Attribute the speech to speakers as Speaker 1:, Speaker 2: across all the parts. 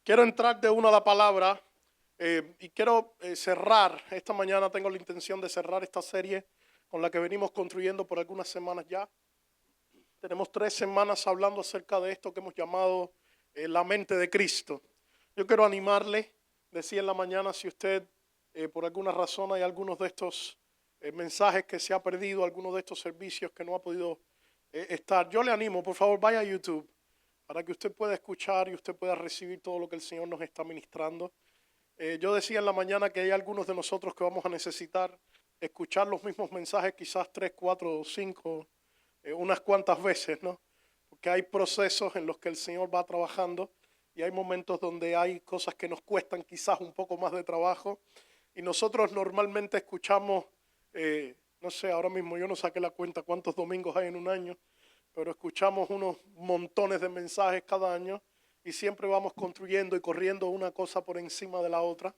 Speaker 1: Quiero entrar de una a la palabra y quiero cerrar. Esta mañana tengo la intención de cerrar esta serie con la que venimos construyendo por algunas semanas ya. Tenemos 3 semanas hablando acerca de esto que hemos llamado la mente de Cristo. Yo quiero animarle, decía en la mañana, si usted por alguna razón hay algunos de estos mensajes que se ha perdido, algunos de estos servicios que no ha podido estar, yo le animo, por favor, vaya a YouTube para que usted pueda escuchar y usted pueda recibir todo lo que el Señor nos está ministrando. Yo decía en la mañana que hay algunos de nosotros que vamos a necesitar escuchar los mismos mensajes quizás 3, 4 o 5, unas cuantas veces, ¿no? Porque hay procesos en los que el Señor va trabajando y hay momentos donde hay cosas que nos cuestan quizás un poco más de trabajo y nosotros normalmente escuchamos, no sé, ahora mismo yo no saqué la cuenta cuántos domingos hay en un año, pero escuchamos unos montones de mensajes cada año y siempre vamos construyendo y corriendo una cosa por encima de la otra.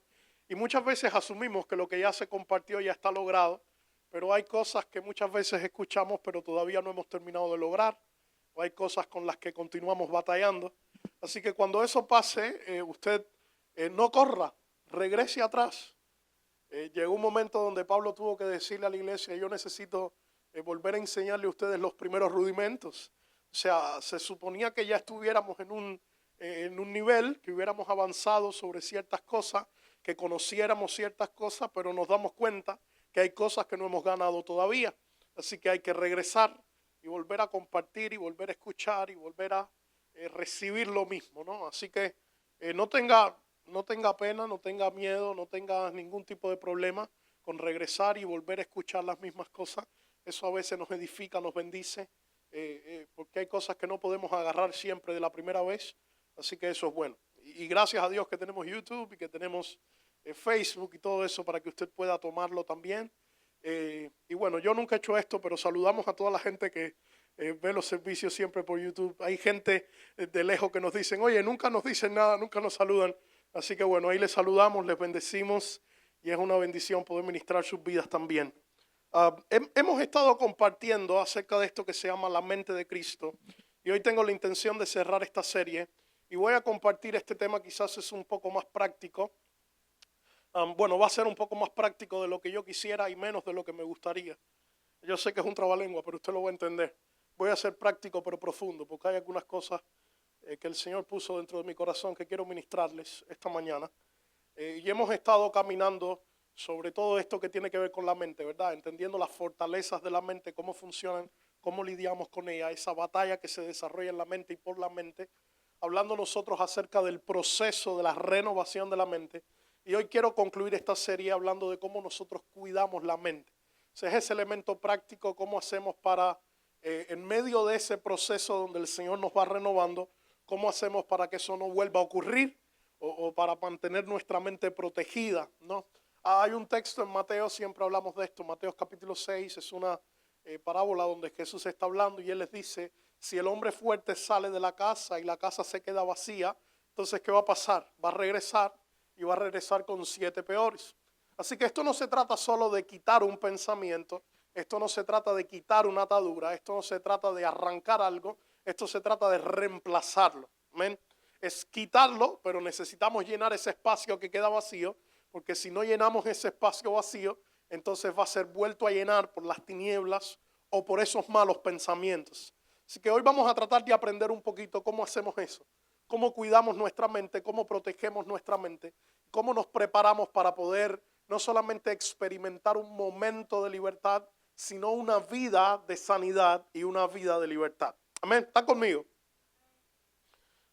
Speaker 1: Y muchas veces asumimos que lo que ya se compartió ya está logrado, pero hay cosas que muchas veces escuchamos pero todavía no hemos terminado de lograr, o hay cosas con las que continuamos batallando. Así que cuando eso pase, usted no corra, regrese atrás. Llegó un momento donde Pablo tuvo que decirle a la iglesia, yo necesito volver a enseñarle a ustedes los primeros rudimentos. O sea, se suponía que ya estuviéramos en un nivel, que hubiéramos avanzado sobre ciertas cosas, que conociéramos ciertas cosas, pero nos damos cuenta que hay cosas que no hemos ganado todavía. Así que hay que regresar y volver a compartir y volver a escuchar y volver a recibir lo mismo, ¿no? Así que no tenga pena, no tenga miedo, no tenga ningún tipo de problema con regresar y volver a escuchar las mismas cosas. Eso a veces nos edifica, nos bendice, porque hay cosas que no podemos agarrar siempre de la primera vez. Así que eso es bueno. Y gracias a Dios que tenemos YouTube y que tenemos Facebook y todo eso para que usted pueda tomarlo también. Y bueno, yo nunca he hecho esto, pero saludamos a toda la gente que ve los servicios siempre por YouTube. Hay gente de lejos que nos dicen, oye, nunca nos dicen nada, nunca nos saludan. Así que bueno, ahí les saludamos, les bendecimos y es una bendición poder ministrar sus vidas también. Hemos estado compartiendo acerca de esto que se llama la mente de Cristo y hoy tengo la intención de cerrar esta serie y voy a compartir este tema, quizás es un poco más práctico. Bueno, va a ser un poco más práctico de lo que yo quisiera y menos de lo que me gustaría. Yo sé que es un trabalengua, pero usted lo va a entender. Voy a ser práctico pero profundo, porque hay algunas cosas que el Señor puso dentro de mi corazón que quiero ministrarles esta mañana. Y hemos estado caminando sobre todo esto que tiene que ver con la mente, ¿verdad? Entendiendo las fortalezas de la mente, cómo funcionan, cómo lidiamos con ella, esa batalla que se desarrolla en la mente y por la mente, hablando nosotros acerca del proceso de la renovación de la mente. Y hoy quiero concluir esta serie hablando de cómo nosotros cuidamos la mente. O sea, es ese elemento práctico, cómo hacemos para, en medio de ese proceso donde el Señor nos va renovando, cómo hacemos para que eso no vuelva a ocurrir o para mantener nuestra mente protegida, ¿no? Hay un texto en Mateo, siempre hablamos de esto, Mateo capítulo 6, es una parábola donde Jesús está hablando y Él les dice, si el hombre fuerte sale de la casa y la casa se queda vacía, entonces ¿qué va a pasar? Va a regresar y va a regresar con 7 peores. Así que esto no se trata solo de quitar un pensamiento, esto no se trata de quitar una atadura, esto no se trata de arrancar algo, esto se trata de reemplazarlo. Amén. Es quitarlo, pero necesitamos llenar ese espacio que queda vacío, porque si no llenamos ese espacio vacío, entonces va a ser vuelto a llenar por las tinieblas o por esos malos pensamientos. Así que hoy vamos a tratar de aprender un poquito cómo hacemos eso, cómo cuidamos nuestra mente, cómo protegemos nuestra mente, cómo nos preparamos para poder no solamente experimentar un momento de libertad, sino una vida de sanidad y una vida de libertad. Amén. ¿Está conmigo?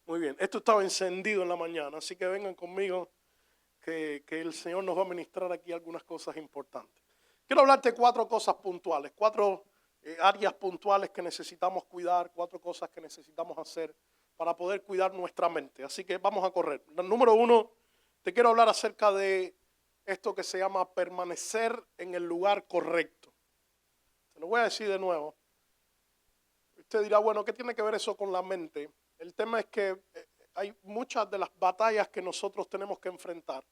Speaker 1: Muy bien. Esto estaba encendido en la mañana, así que vengan conmigo que el Señor nos va a ministrar aquí algunas cosas importantes. Quiero hablarte de 4 cosas puntuales, 4 áreas puntuales que necesitamos cuidar, 4 cosas que necesitamos hacer para poder cuidar nuestra mente. Así que vamos a correr. Número 1, te quiero hablar acerca de esto que se llama permanecer en el lugar correcto. Se lo voy a decir de nuevo. Usted dirá, bueno, ¿qué tiene que ver eso con la mente? El tema es que hay muchas de las batallas que nosotros tenemos que enfrentar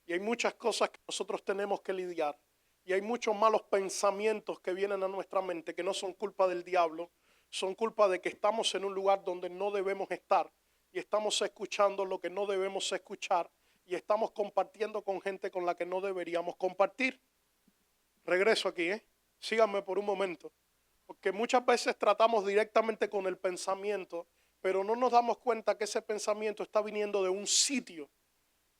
Speaker 1: y hay muchas cosas que nosotros tenemos que lidiar y hay muchos malos pensamientos que vienen a nuestra mente que no son culpa del diablo, son culpa de que estamos en un lugar donde no debemos estar y estamos escuchando lo que no debemos escuchar y estamos compartiendo con gente con la que no deberíamos compartir. Regreso aquí, síganme por un momento, porque muchas veces tratamos directamente con el pensamiento, pero no nos damos cuenta que ese pensamiento está viniendo de un sitio.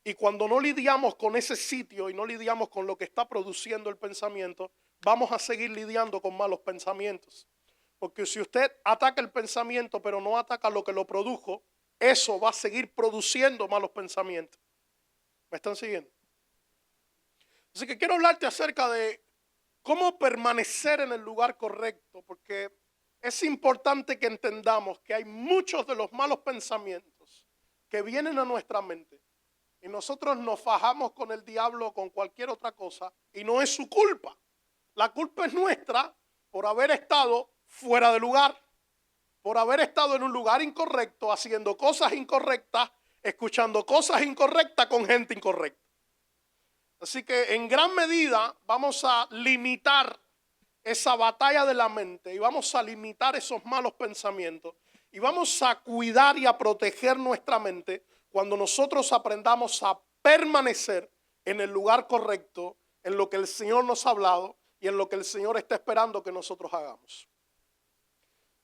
Speaker 1: Y cuando no lidiamos con ese sitio y no lidiamos con lo que está produciendo el pensamiento, vamos a seguir lidiando con malos pensamientos. Porque si usted ataca el pensamiento pero no ataca lo que lo produjo, eso va a seguir produciendo malos pensamientos. ¿Me están siguiendo? Así que quiero hablarte acerca de cómo permanecer en el lugar correcto, porque es importante que entendamos que hay muchos de los malos pensamientos que vienen a nuestra mente y nosotros nos fajamos con el diablo o con cualquier otra cosa y no es su culpa. La culpa es nuestra por haber estado fuera de lugar, por haber estado en un lugar incorrecto, haciendo cosas incorrectas, escuchando cosas incorrectas con gente incorrecta. Así que en gran medida vamos a limitar esa batalla de la mente y vamos a limitar esos malos pensamientos y vamos a cuidar y a proteger nuestra mente cuando nosotros aprendamos a permanecer en el lugar correcto, en lo que el Señor nos ha hablado y en lo que el Señor está esperando que nosotros hagamos.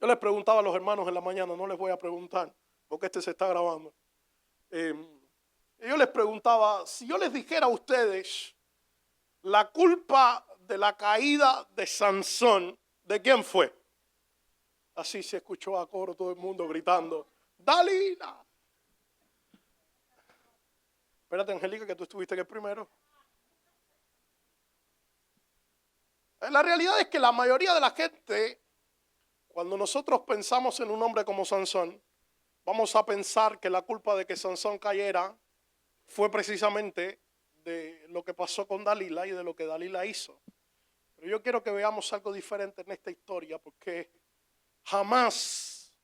Speaker 1: Yo les preguntaba a los hermanos en la mañana, no les voy a preguntar porque este se está grabando. Yo les preguntaba, si yo les dijera a ustedes la culpa de la caída de Sansón, ¿de quién fue? Así se escuchó a coro todo el mundo gritando, Dalila. Espérate, Angélica, que tú estuviste en el primero. La realidad es que la mayoría de la gente, cuando nosotros pensamos en un hombre como Sansón, vamos a pensar que la culpa de que Sansón cayera fue precisamente de lo que pasó con Dalila y de lo que Dalila hizo. Pero yo quiero que veamos algo diferente en esta historia, porque jamás,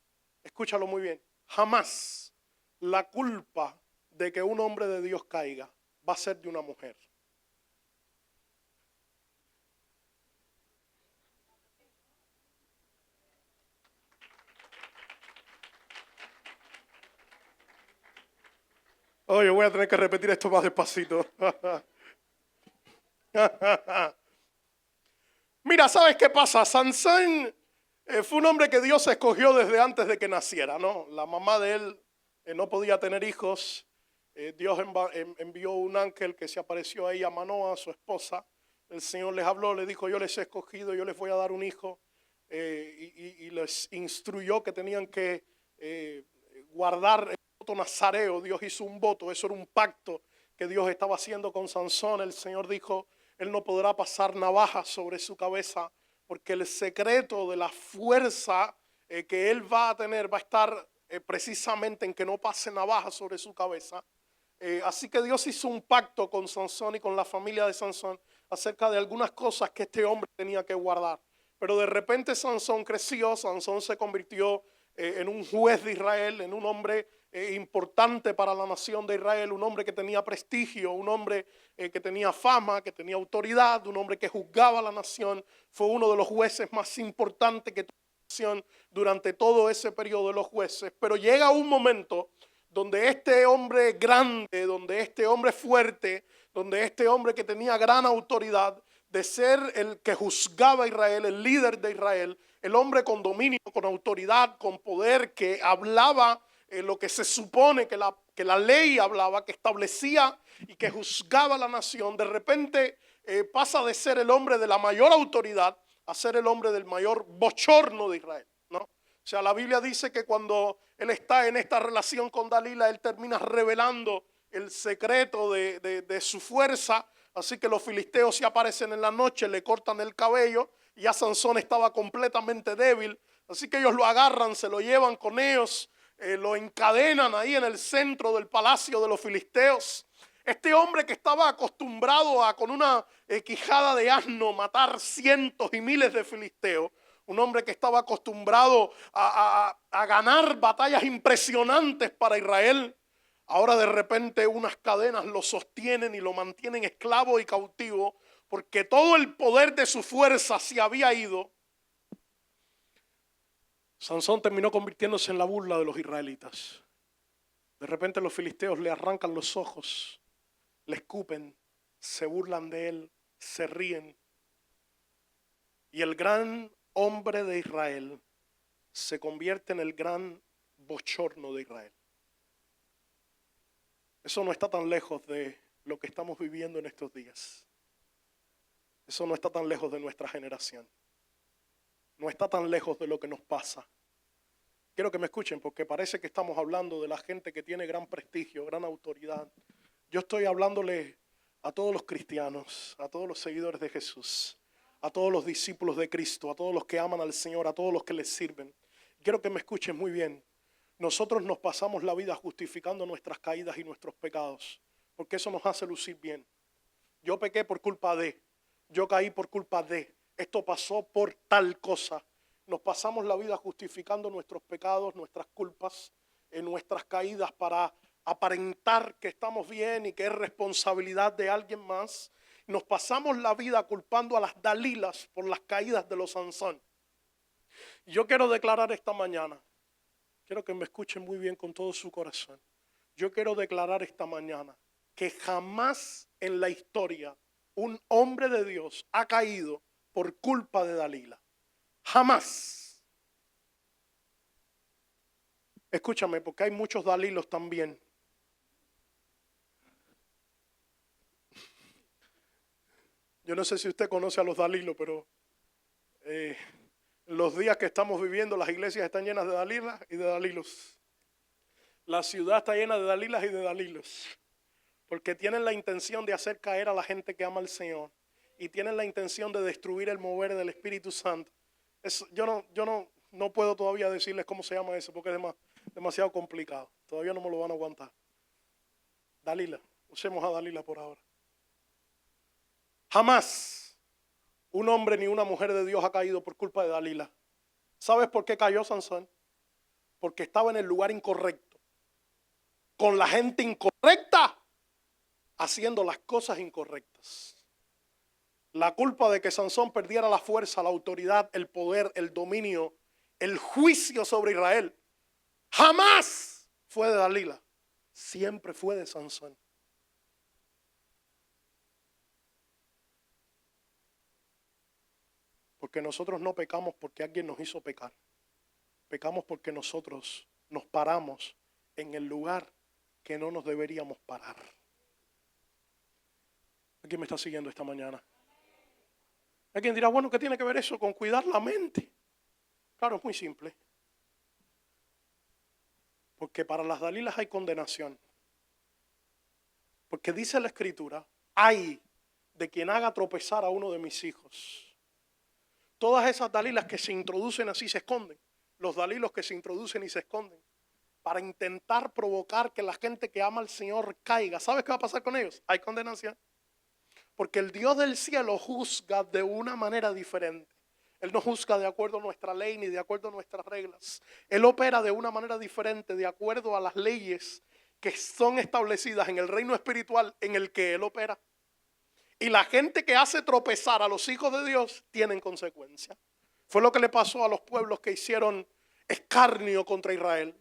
Speaker 1: escúchalo muy bien, jamás la culpa de que un hombre de Dios caiga va a ser de una mujer. Oye, voy a tener que repetir esto más despacito. Mira, ¿sabes qué pasa? Sansón fue un hombre que Dios escogió desde antes de que naciera, ¿no? La mamá de él no podía tener hijos. Dios envió un ángel que se apareció ahí a Manoa, su esposa. El Señor les habló, le dijo, yo les he escogido, yo les voy a dar un hijo. Y les instruyó que tenían que guardar el voto nazareo. Dios hizo un voto, eso era un pacto que Dios estaba haciendo con Sansón. El Señor dijo, él no podrá pasar navaja sobre su cabeza, porque el secreto de la fuerza que él va a tener va a estar precisamente en que no pase navaja sobre su cabeza. Así que Dios hizo un pacto con Sansón y con la familia de Sansón acerca de algunas cosas que este hombre tenía que guardar. Pero de repente Sansón creció, Sansón se convirtió en un juez de Israel, en un hombre importante para la nación de Israel, un hombre que tenía prestigio, un hombre que tenía fama, que tenía autoridad, un hombre que juzgaba a la nación. Fue uno de los jueces más importantes que tuvo la nación durante todo ese periodo de los jueces. Pero llega un momento donde este hombre grande, donde este hombre fuerte, donde este hombre que tenía gran autoridad, de ser el que juzgaba a Israel, el líder de Israel, el hombre con dominio, con autoridad, con poder, que hablaba lo que se supone que la ley hablaba, que establecía y que juzgaba a la nación, de repente pasa de ser el hombre de la mayor autoridad a ser el hombre del mayor bochorno de Israel, ¿no? O sea, la Biblia dice que cuando él está en esta relación con Dalila, él termina revelando el secreto de su fuerza. Así que los filisteos se aparecen en la noche, le cortan el cabello y ya Sansón estaba completamente débil. Así que ellos lo agarran, se lo llevan con ellos, lo encadenan ahí en el centro del palacio de los filisteos. Este hombre que estaba acostumbrado a con una quijada de asno matar cientos y miles de filisteos, un hombre que estaba acostumbrado a ganar batallas impresionantes para Israel, ahora de repente unas cadenas lo sostienen y lo mantienen esclavo y cautivo, porque todo el poder de su fuerza se había ido. Sansón terminó convirtiéndose en la burla de los israelitas. De repente los filisteos le arrancan los ojos, le escupen, se burlan de él, se ríen. Y el gran hombre de Israel se convierte en el gran bochorno de Israel. Eso no está tan lejos de lo que estamos viviendo en estos días. Eso no está tan lejos de nuestra generación. No está tan lejos de lo que nos pasa. Quiero que me escuchen porque parece que estamos hablando de la gente que tiene gran prestigio, gran autoridad. Yo estoy hablándole a todos los cristianos, a todos los seguidores de Jesús, a todos los discípulos de Cristo, a todos los que aman al Señor, a todos los que les sirven. Quiero que me escuchen muy bien. Nosotros nos pasamos la vida justificando nuestras caídas y nuestros pecados, porque eso nos hace lucir bien. Yo pequé por culpa de, yo caí por culpa de, esto pasó por tal cosa. Nos pasamos la vida justificando nuestros pecados, nuestras culpas, nuestras caídas para aparentar que estamos bien y que es responsabilidad de alguien más. Nos pasamos la vida culpando a las Dalilas por las caídas de los Sansón. Yo quiero declarar esta mañana, quiero que me escuchen muy bien con todo su corazón. Yo quiero declarar esta mañana que jamás en la historia un hombre de Dios ha caído por culpa de Dalila. Jamás. Escúchame, porque hay muchos Dalilos también. Yo no sé si usted conoce a los Dalilos, pero los días que estamos viviendo, las iglesias están llenas de Dalilas y de Dalilos. La ciudad está llena de Dalilas y de Dalilos. Porque tienen la intención de hacer caer a la gente que ama al Señor. Y tienen la intención de destruir el mover del Espíritu Santo. Yo no puedo todavía decirles cómo se llama eso porque es demasiado complicado. Todavía no me lo van a aguantar. Dalila. Usemos a Dalila por ahora. Jamás un hombre ni una mujer de Dios ha caído por culpa de Dalila. ¿Sabes por qué cayó Sansón? Porque estaba en el lugar incorrecto, con la gente incorrecta, haciendo las cosas incorrectas. La culpa de que Sansón perdiera la fuerza, la autoridad, el poder, el dominio, el juicio sobre Israel, jamás fue de Dalila, siempre fue de Sansón. Porque nosotros no pecamos porque alguien nos hizo pecar. Pecamos porque nosotros nos paramos en el lugar que no nos deberíamos parar. ¿Quién me está siguiendo esta mañana? Alguien dirá, bueno, ¿qué tiene que ver eso con cuidar la mente? Claro, es muy simple. Porque para las Dalilas hay condenación. Porque dice la Escritura, ay de quien haga tropezar a uno de mis hijos. Todas esas Dalilas que se introducen así se esconden. Los Dalilos que se introducen y se esconden. Para intentar provocar que la gente que ama al Señor caiga. ¿Sabes qué va a pasar con ellos? Hay condenación. Porque el Dios del cielo juzga de una manera diferente. Él no juzga de acuerdo a nuestra ley ni de acuerdo a nuestras reglas. Él opera de una manera diferente de acuerdo a las leyes que son establecidas en el reino espiritual en el que Él opera. Y la gente que hace tropezar a los hijos de Dios tienen consecuencias. Fue lo que le pasó a los pueblos que hicieron escarnio contra Israel.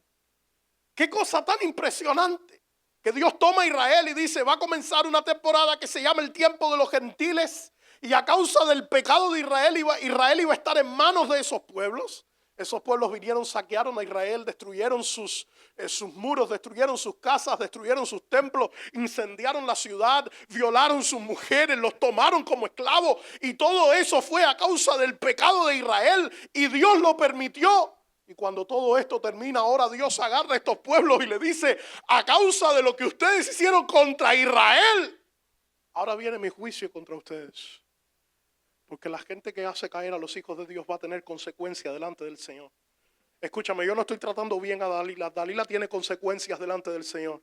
Speaker 1: Qué cosa tan impresionante. Que Dios toma a Israel y dice, va a comenzar una temporada que se llama el tiempo de los gentiles. Y a causa del pecado de Israel iba a estar en manos de esos pueblos. Esos pueblos vinieron, saquearon a Israel, destruyeron sus muros, destruyeron sus casas, destruyeron sus templos, incendiaron la ciudad, violaron sus mujeres, los tomaron como esclavos. Y todo eso fue a causa del pecado de Israel y Dios lo permitió. Y cuando todo esto termina, ahora Dios agarra a estos pueblos y le dice, a causa de lo que ustedes hicieron contra Israel, ahora viene mi juicio contra ustedes. Porque la gente que hace caer a los hijos de Dios va a tener consecuencias delante del Señor. Escúchame, yo no estoy tratando bien a Dalila. Dalila tiene consecuencias delante del Señor.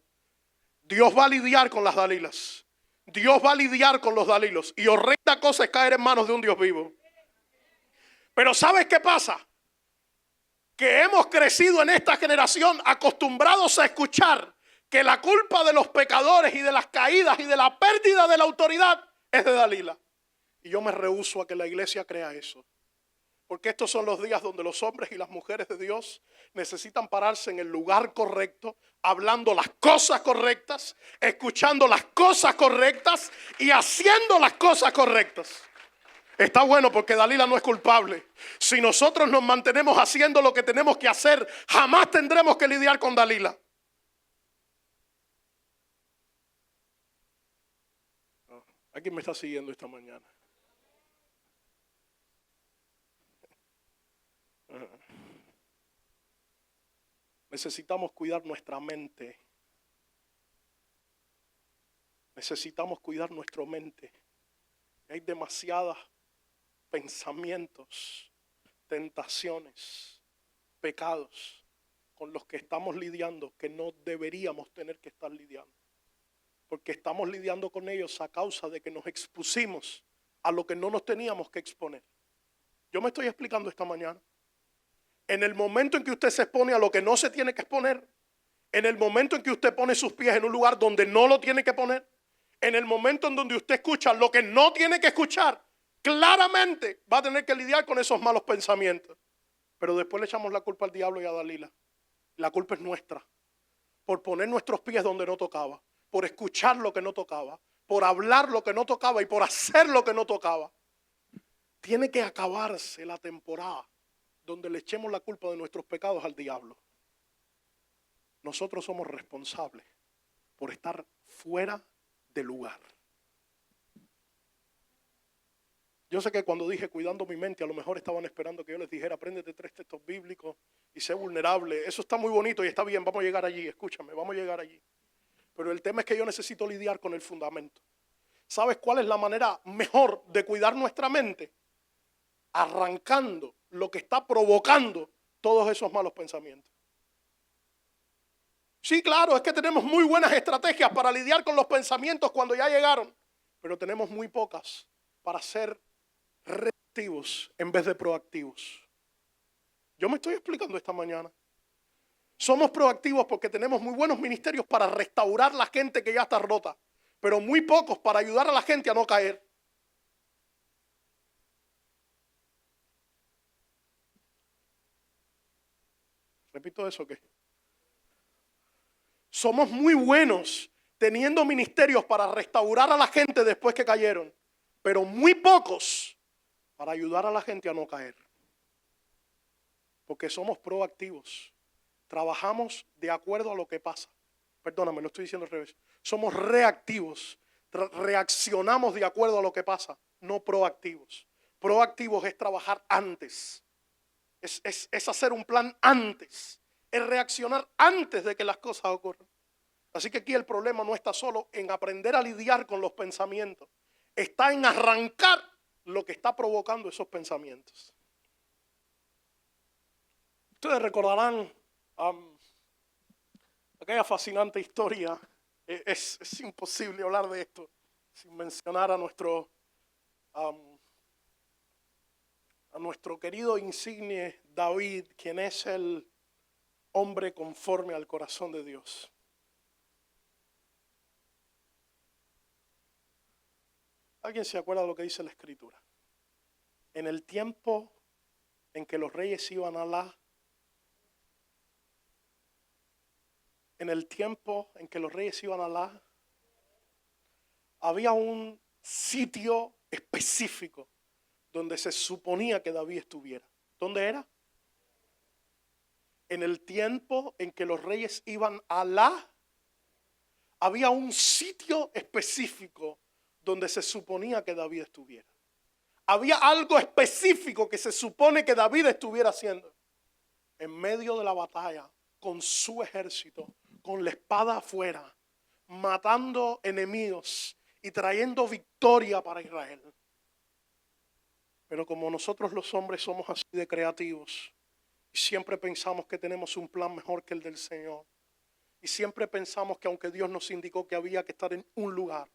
Speaker 1: Dios va a lidiar con las Dalilas. Dios va a lidiar con los Dalilos. Y horrenda cosa es caer en manos de un Dios vivo. Pero ¿sabes qué pasa? Que hemos crecido en esta generación acostumbrados a escuchar que la culpa de los pecadores y de las caídas y de la pérdida de la autoridad es de Dalila. Y yo me rehúso a que la iglesia crea eso. Porque estos son los días donde los hombres y las mujeres de Dios necesitan pararse en el lugar correcto, hablando las cosas correctas, escuchando las cosas correctas y haciendo las cosas correctas. Está bueno porque Dalila no es culpable. Si nosotros nos mantenemos haciendo lo que tenemos que hacer, jamás tendremos que lidiar con Dalila. ¿Alguien me está siguiendo esta mañana? Necesitamos cuidar nuestra mente. Necesitamos cuidar nuestra mente. Hay demasiados pensamientos, tentaciones, pecados con los que estamos lidiando que no deberíamos tener que estar lidiando. Porque estamos lidiando con ellos a causa de que nos expusimos a lo que no nos teníamos que exponer. Yo me estoy explicando esta mañana. En el momento en que usted se expone a lo que no se tiene que exponer, en el momento en que usted pone sus pies en un lugar donde no lo tiene que poner, en el momento en donde usted escucha lo que no tiene que escuchar, claramente va a tener que lidiar con esos malos pensamientos. Pero después le echamos la culpa al diablo y a Dalila. La culpa es nuestra, por poner nuestros pies donde no tocaba, por escuchar lo que no tocaba, por hablar lo que no tocaba y por hacer lo que no tocaba. Tiene que acabarse la temporada donde le echemos la culpa de nuestros pecados al diablo. Nosotros somos responsables por estar fuera de lugar. Yo sé que cuando dije cuidando mi mente, a lo mejor estaban esperando que yo les dijera, apréndete 3 textos bíblicos y sé vulnerable. Eso está muy bonito y está bien, vamos a llegar allí, escúchame, vamos a llegar allí. Pero el tema es que yo necesito lidiar con el fundamento. ¿Sabes cuál es la manera mejor de cuidar nuestra mente? Arrancando lo que está provocando todos esos malos pensamientos. Sí, claro, es que tenemos muy buenas estrategias para lidiar con los pensamientos cuando ya llegaron, pero tenemos muy pocas para ser reactivos en vez de proactivos. Yo me estoy explicando esta mañana. Somos proactivos porque tenemos muy buenos ministerios para restaurar la gente que ya está rota, pero muy pocos para ayudar a la gente a no caer. Repito eso, ¿qué? Somos muy buenos teniendo ministerios para restaurar a la gente después que cayeron, pero muy pocos para ayudar a la gente a no caer. Porque somos proactivos. Trabajamos de acuerdo a lo que pasa. Perdóname, lo estoy diciendo al revés. Somos reactivos. Reaccionamos de acuerdo a lo que pasa, no proactivos. Proactivos es trabajar antes. Es hacer un plan antes. Es reaccionar antes de que las cosas ocurran. Así que aquí el problema no está solo en aprender a lidiar con los pensamientos. Está en arrancar lo que está provocando esos pensamientos. Ustedes recordarán aquella fascinante historia. Es imposible hablar de esto sin mencionar a nuestro querido insigne David, quien es el hombre conforme al corazón de Dios. ¿Alguien se acuerda de lo que dice la Escritura? En el tiempo en que los reyes iban a había un sitio específico donde se suponía que David estuviera. ¿Dónde era? En el tiempo en que los reyes iban a había un sitio específico donde se suponía que David estuviera. Había algo específico que se supone que David estuviera haciendo. En medio de la batalla, con su ejército, con la espada afuera, matando enemigos y trayendo victoria para Israel. Pero como nosotros los hombres somos así de creativos y siempre pensamos que tenemos un plan mejor que el del Señor, y siempre pensamos que aunque Dios nos indicó que había que estar en un lugar,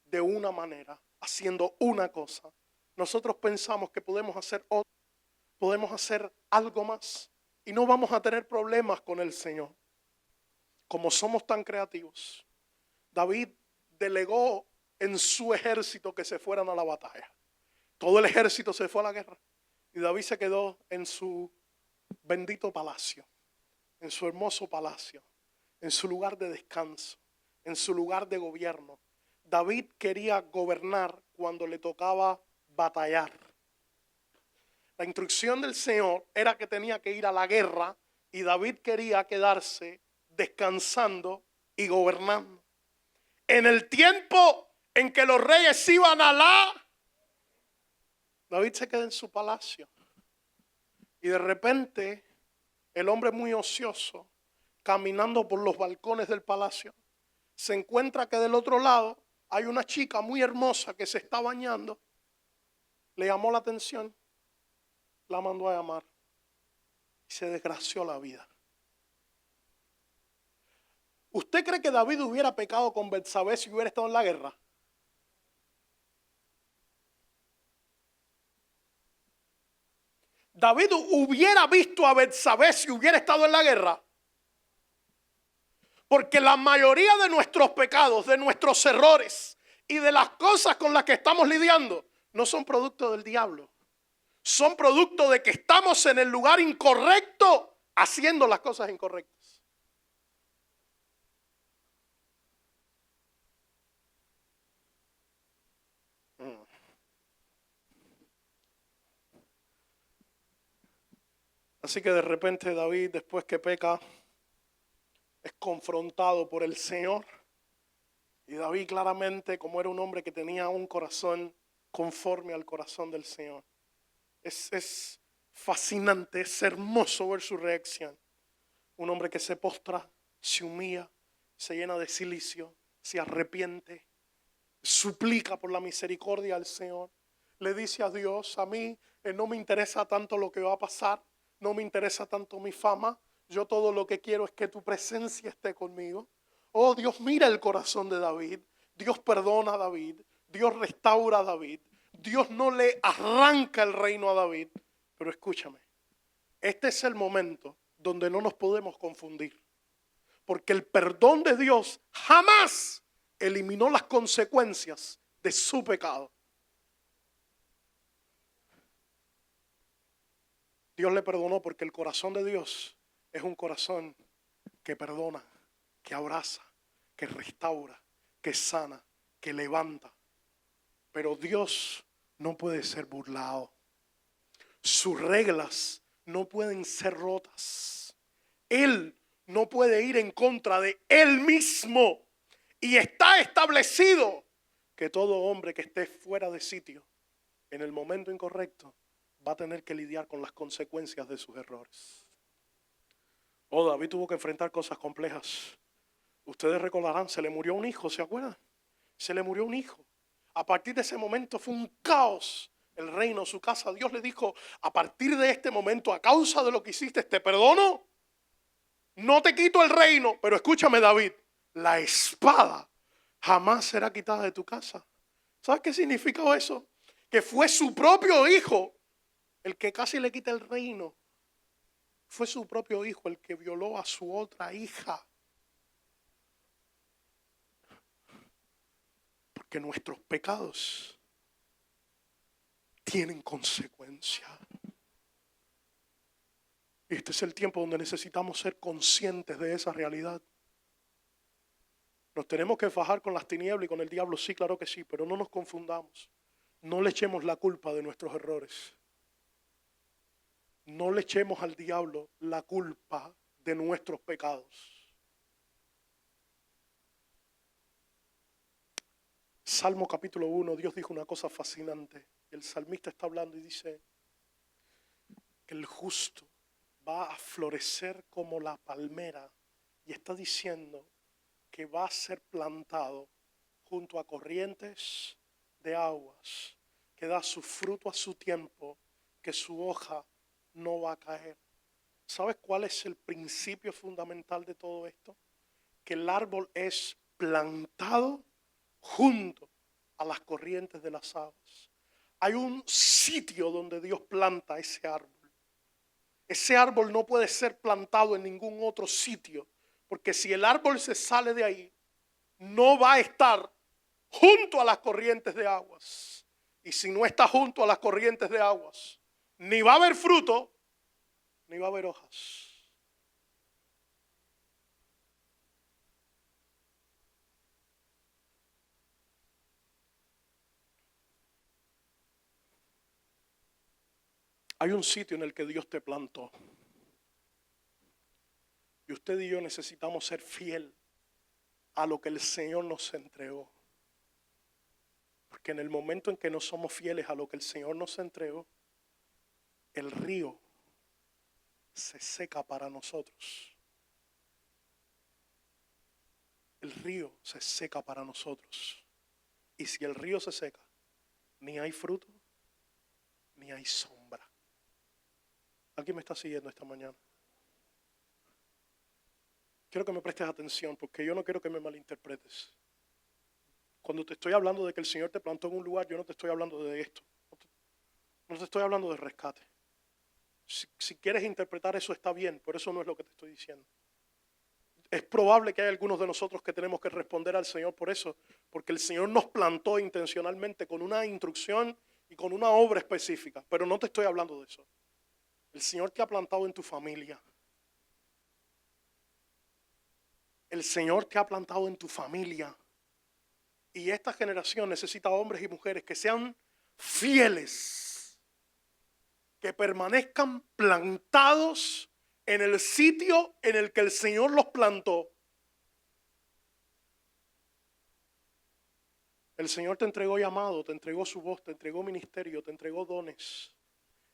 Speaker 1: de una manera, haciendo una cosa, nosotros pensamos que podemos hacer otra, podemos hacer algo más y no vamos a tener problemas con el Señor. Como somos tan creativos, David delegó en su ejército que se fueran a la batalla. Todo el ejército se fue a la guerra. Y David se quedó en su bendito palacio, en su hermoso palacio, en su lugar de descanso, en su lugar de gobierno. David quería gobernar cuando le tocaba batallar. La instrucción del Señor era que tenía que ir a la guerra y David quería quedarse descansando y gobernando. En el tiempo en que los reyes iban a David se queda en su palacio. Y de repente el hombre muy ocioso, caminando por los balcones del palacio, se encuentra que del otro lado hay una chica muy hermosa que se está bañando. Le llamó la atención, la mandó a llamar y se desgració la vida. ¿Usted cree que David hubiera pecado con Betsabé si hubiera estado en la guerra? ¿David hubiera visto a Betsabé si hubiera estado en la guerra? Porque la mayoría de nuestros pecados, de nuestros errores y de las cosas con las que estamos lidiando no son producto del diablo. Son producto de que estamos en el lugar incorrecto haciendo las cosas incorrectas. Así que de repente David, después que peca, es confrontado por el Señor. Y David claramente, como era un hombre que tenía un corazón conforme al corazón del Señor, es fascinante, es hermoso ver su reacción. Un hombre que se postra, se humilla, se llena de cilicio, se arrepiente, suplica por la misericordia al Señor. Le dice a Dios: a mí no me interesa tanto lo que va a pasar, no me interesa tanto mi fama, yo todo lo que quiero es que tu presencia esté conmigo. Oh Dios, mira el corazón de David. Dios perdona a David, Dios restaura a David, Dios no le arranca el reino a David. Pero escúchame, este es el momento donde no nos podemos confundir, porque el perdón de Dios jamás eliminó las consecuencias de su pecado. Dios le perdonó porque el corazón de Dios es un corazón que perdona, que abraza, que restaura, que sana, que levanta. Pero Dios no puede ser burlado. Sus reglas no pueden ser rotas. Él no puede ir en contra de Él mismo. Y está establecido que todo hombre que esté fuera de sitio en el momento incorrecto va a tener que lidiar con las consecuencias de sus errores. Oh, David tuvo que enfrentar cosas complejas. Ustedes recordarán, se le murió un hijo, ¿se acuerdan? Se le murió un hijo. A partir de ese momento fue un caos el reino, su casa. Dios le dijo: a partir de este momento, a causa de lo que hiciste, te perdono, no te quito el reino, pero escúchame, David, la espada jamás será quitada de tu casa. ¿Sabes qué significa eso? Que fue su propio hijo el que casi le quita el reino. Fue su propio hijo el que violó a su otra hija. Porque nuestros pecados tienen consecuencia. Este es el tiempo donde necesitamos ser conscientes de esa realidad. Nos tenemos que fajar con las tinieblas y con el diablo, sí, claro que sí, pero no nos confundamos. No le echemos la culpa de nuestros errores. No le echemos al diablo la culpa de nuestros pecados. Salmo capítulo 1, Dios dijo una cosa fascinante. El salmista está hablando y dice que el justo va a florecer como la palmera, y está diciendo que va a ser plantado junto a corrientes de aguas, que da su fruto a su tiempo, que su hoja no va a caer. ¿Sabes cuál es el principio fundamental de todo esto? Que el árbol es plantado junto a las corrientes de las aguas. Hay un sitio donde Dios planta ese árbol. Ese árbol no puede ser plantado en ningún otro sitio, porque si el árbol se sale de ahí, no va a estar junto a las corrientes de aguas. Y si no está junto a las corrientes de aguas, ni va a haber fruto, ni va a haber hojas. Hay un sitio en el que Dios te plantó. Y usted y yo necesitamos ser fiel a lo que el Señor nos entregó. Porque en el momento en que no somos fieles a lo que el Señor nos entregó, el río se seca para nosotros. El río se seca para nosotros. Y si el río se seca, ni hay fruto, ni hay sombra. ¿Alguien me está siguiendo esta mañana? Quiero que me prestes atención porque yo no quiero que me malinterpretes. Cuando te estoy hablando de que el Señor te plantó en un lugar, yo no te estoy hablando de esto. No te estoy hablando de rescate. Si quieres interpretar eso está bien, pero eso no es lo que te estoy diciendo. Es probable que hay algunos de nosotros que tenemos que responder al Señor por eso, porque el Señor nos plantó intencionalmente con una instrucción y con una obra específica, pero no te estoy hablando de eso. El Señor te ha plantado en tu familia. El Señor te ha plantado en tu familia. Y esta generación necesita hombres y mujeres que sean fieles, que permanezcan plantados en el sitio en el que el Señor los plantó. El Señor te entregó llamado, te entregó su voz, te entregó ministerio, te entregó dones.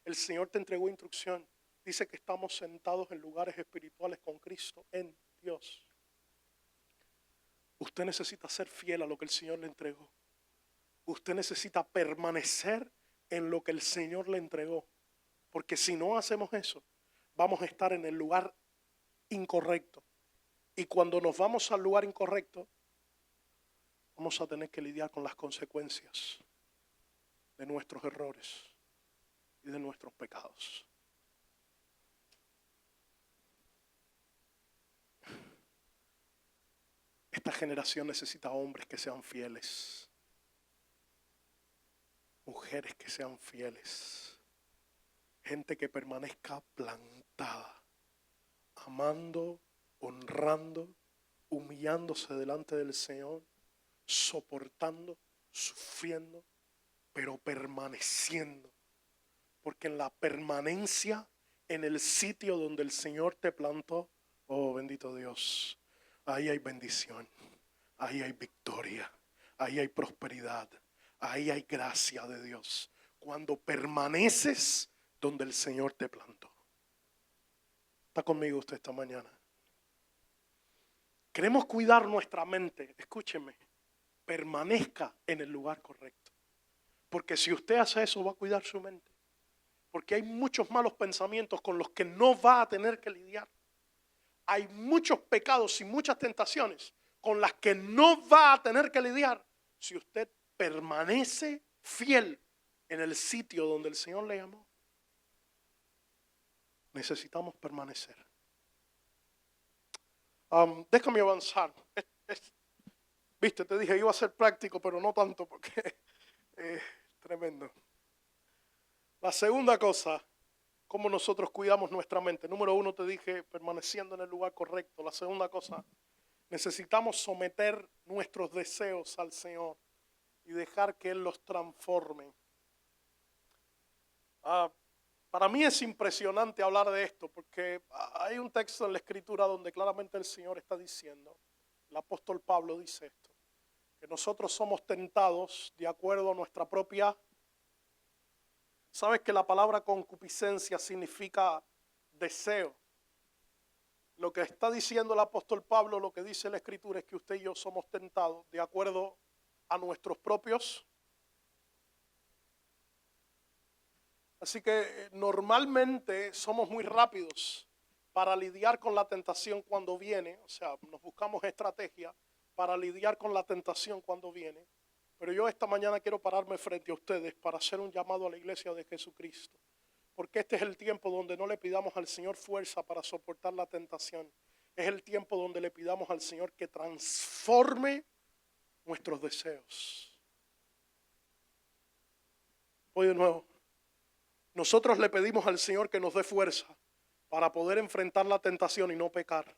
Speaker 1: El Señor te entregó instrucción. Dice que estamos sentados en lugares espirituales con Cristo, en Dios. Usted necesita ser fiel a lo que el Señor le entregó. Usted necesita permanecer en lo que el Señor le entregó. Porque si no hacemos eso, vamos a estar en el lugar incorrecto. Y cuando nos vamos al lugar incorrecto, vamos a tener que lidiar con las consecuencias de nuestros errores y de nuestros pecados. Esta generación necesita hombres que sean fieles, mujeres que sean fieles, gente que permanezca plantada, amando, honrando, humillándose delante del Señor, soportando, sufriendo, pero permaneciendo. Porque en la permanencia, en el sitio donde el Señor te plantó, oh bendito Dios, ahí hay bendición, ahí hay victoria, ahí hay prosperidad, ahí hay gracia de Dios. Cuando permaneces donde el Señor te plantó. ¿Está conmigo usted esta mañana? Queremos cuidar nuestra mente, escúcheme, permanezca en el lugar correcto. Porque si usted hace eso, va a cuidar su mente. Porque hay muchos malos pensamientos con los que no va a tener que lidiar. Hay muchos pecados y muchas tentaciones con las que no va a tener que lidiar si usted permanece fiel en el sitio donde el Señor le llamó. Necesitamos permanecer. Déjame avanzar. Viste, te dije iba a ser práctico, pero no tanto porque tremendo. La segunda cosa, cómo nosotros cuidamos nuestra mente. Número 1, te dije, permaneciendo en el lugar correcto. La segunda cosa, necesitamos someter nuestros deseos al Señor y dejar que Él los transforme. Para mí es impresionante hablar de esto porque hay un texto en la Escritura donde claramente el Señor está diciendo, el apóstol Pablo dice esto, que nosotros somos tentados de acuerdo a nuestra propia. ¿Sabes que la palabra concupiscencia significa deseo? Lo que está diciendo el apóstol Pablo, lo que dice la Escritura es que usted y yo somos tentados de acuerdo a nuestros propios. Así que normalmente somos muy rápidos para lidiar con la tentación cuando viene. O sea, nos buscamos estrategia para lidiar con la tentación cuando viene. Pero yo esta mañana quiero pararme frente a ustedes para hacer un llamado a la iglesia de Jesucristo. Porque este es el tiempo donde no le pidamos al Señor fuerza para soportar la tentación. Es el tiempo donde le pidamos al Señor que transforme nuestros deseos. Voy de nuevo. nosotros le pedimos al Señor que nos dé fuerza para poder enfrentar la tentación y no pecar.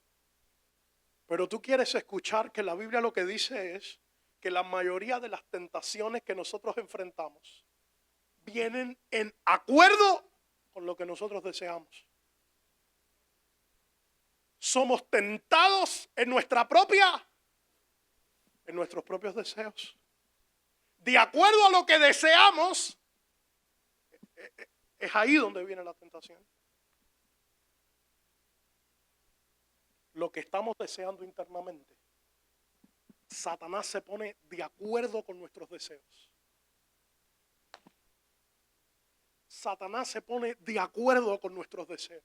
Speaker 1: Pero tú quieres escuchar que la Biblia lo que dice es que la mayoría de las tentaciones que nosotros enfrentamos vienen en acuerdo con lo que nosotros deseamos. Somos tentados en nuestros propios deseos. De acuerdo a lo que deseamos, es ahí donde viene la tentación. Lo que estamos deseando internamente, Satanás se pone de acuerdo con nuestros deseos. Satanás se pone de acuerdo con nuestros deseos.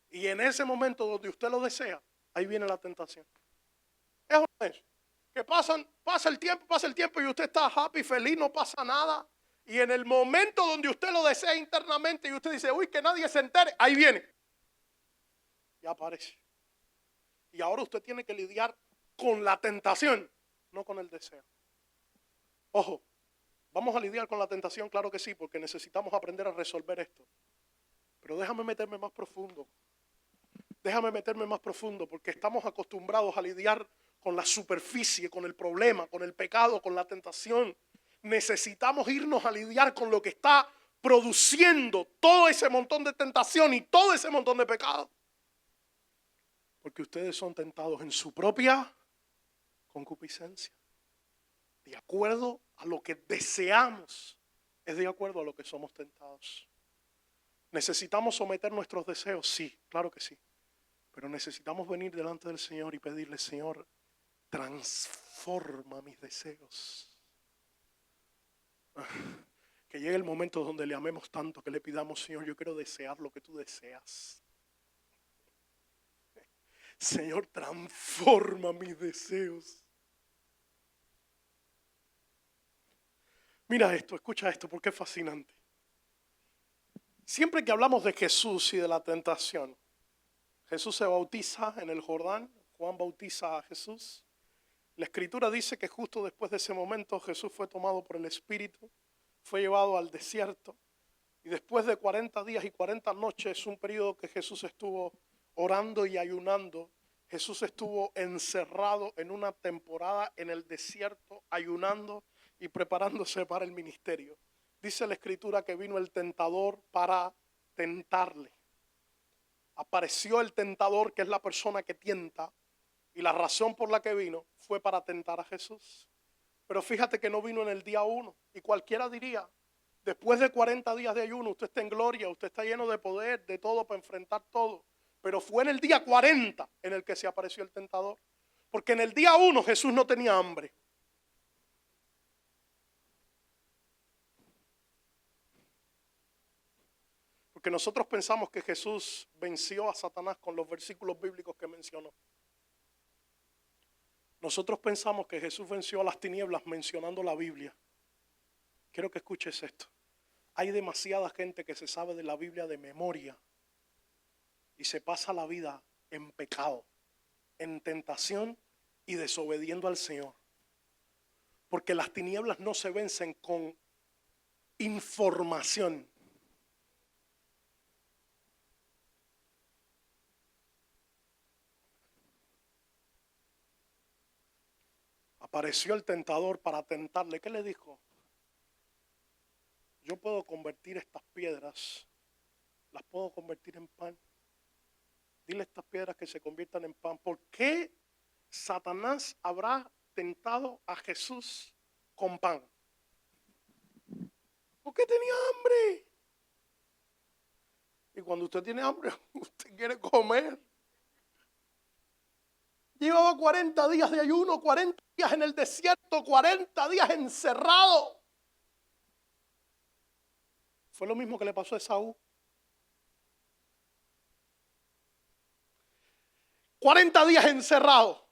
Speaker 1: Y en ese momento donde usted lo desea, ahí viene la tentación. Es eso. Que pasa el tiempo y usted está happy, feliz, no pasa nada. Y en el momento donde usted lo desea internamente y usted dice, uy, que nadie se entere, ahí viene. Y aparece. Y ahora usted tiene que lidiar con la tentación, no con el deseo. Ojo, vamos a lidiar con la tentación, claro que sí, porque necesitamos aprender a resolver esto. Pero déjame meterme más profundo. Porque estamos acostumbrados a lidiar con la superficie, con el problema, con el pecado, con la tentación. Necesitamos irnos a lidiar con lo que está produciendo todo ese montón de tentación y todo ese montón de pecado. Porque ustedes son tentados en su propia concupiscencia. De acuerdo a lo que deseamos, es de acuerdo a lo que somos tentados. ¿Necesitamos someter nuestros deseos? Sí, claro que sí. Pero necesitamos venir delante del Señor y pedirle, Señor, transforma mis deseos. Que llegue el momento donde le amemos tanto que le pidamos, Señor, yo quiero desear lo que tú deseas. Señor, transforma mis deseos. Mira esto, escucha esto porque es fascinante. Siempre que hablamos de Jesús y de la tentación, Jesús se bautiza en el Jordán, Juan bautiza a Jesús. La Escritura dice que justo después de ese momento Jesús fue tomado por el Espíritu, fue llevado al desierto y después de 40 días y 40 noches, un periodo que Jesús estuvo orando y ayunando, Jesús estuvo encerrado en una temporada en el desierto, ayunando y preparándose para el ministerio. Dice la Escritura que vino el tentador para tentarle. Apareció el tentador, que es la persona que tienta, y la razón por la que vino fue para tentar a Jesús. Pero fíjate que no vino en el día 1, y cualquiera diría, después de 40 días de ayuno, usted está en gloria, usted está lleno de poder, de todo para enfrentar todo. Pero fue en el día 40 en el que se apareció el tentador. Porque en el día 1 Jesús no tenía hambre. Porque nosotros pensamos que Jesús venció a Satanás con los versículos bíblicos que mencionó. Nosotros pensamos que Jesús venció a las tinieblas mencionando la Biblia. Quiero que escuches esto. Hay demasiada gente que se sabe de la Biblia de memoria y se pasa la vida en pecado, en tentación y desobediendo al Señor. Porque las tinieblas no se vencen con información. Apareció el tentador para tentarle. ¿Qué le dijo? Yo puedo convertir estas piedras, las puedo convertir en pan. Dile a estas piedras que se conviertan en pan. ¿Por qué Satanás habrá tentado a Jesús con pan? Porque tenía hambre. Y cuando usted tiene hambre, usted quiere comer. Llevaba 40 días de ayuno, 40 días en el desierto, 40 días encerrado. Fue lo mismo que le pasó a Esaú. 40 días encerrado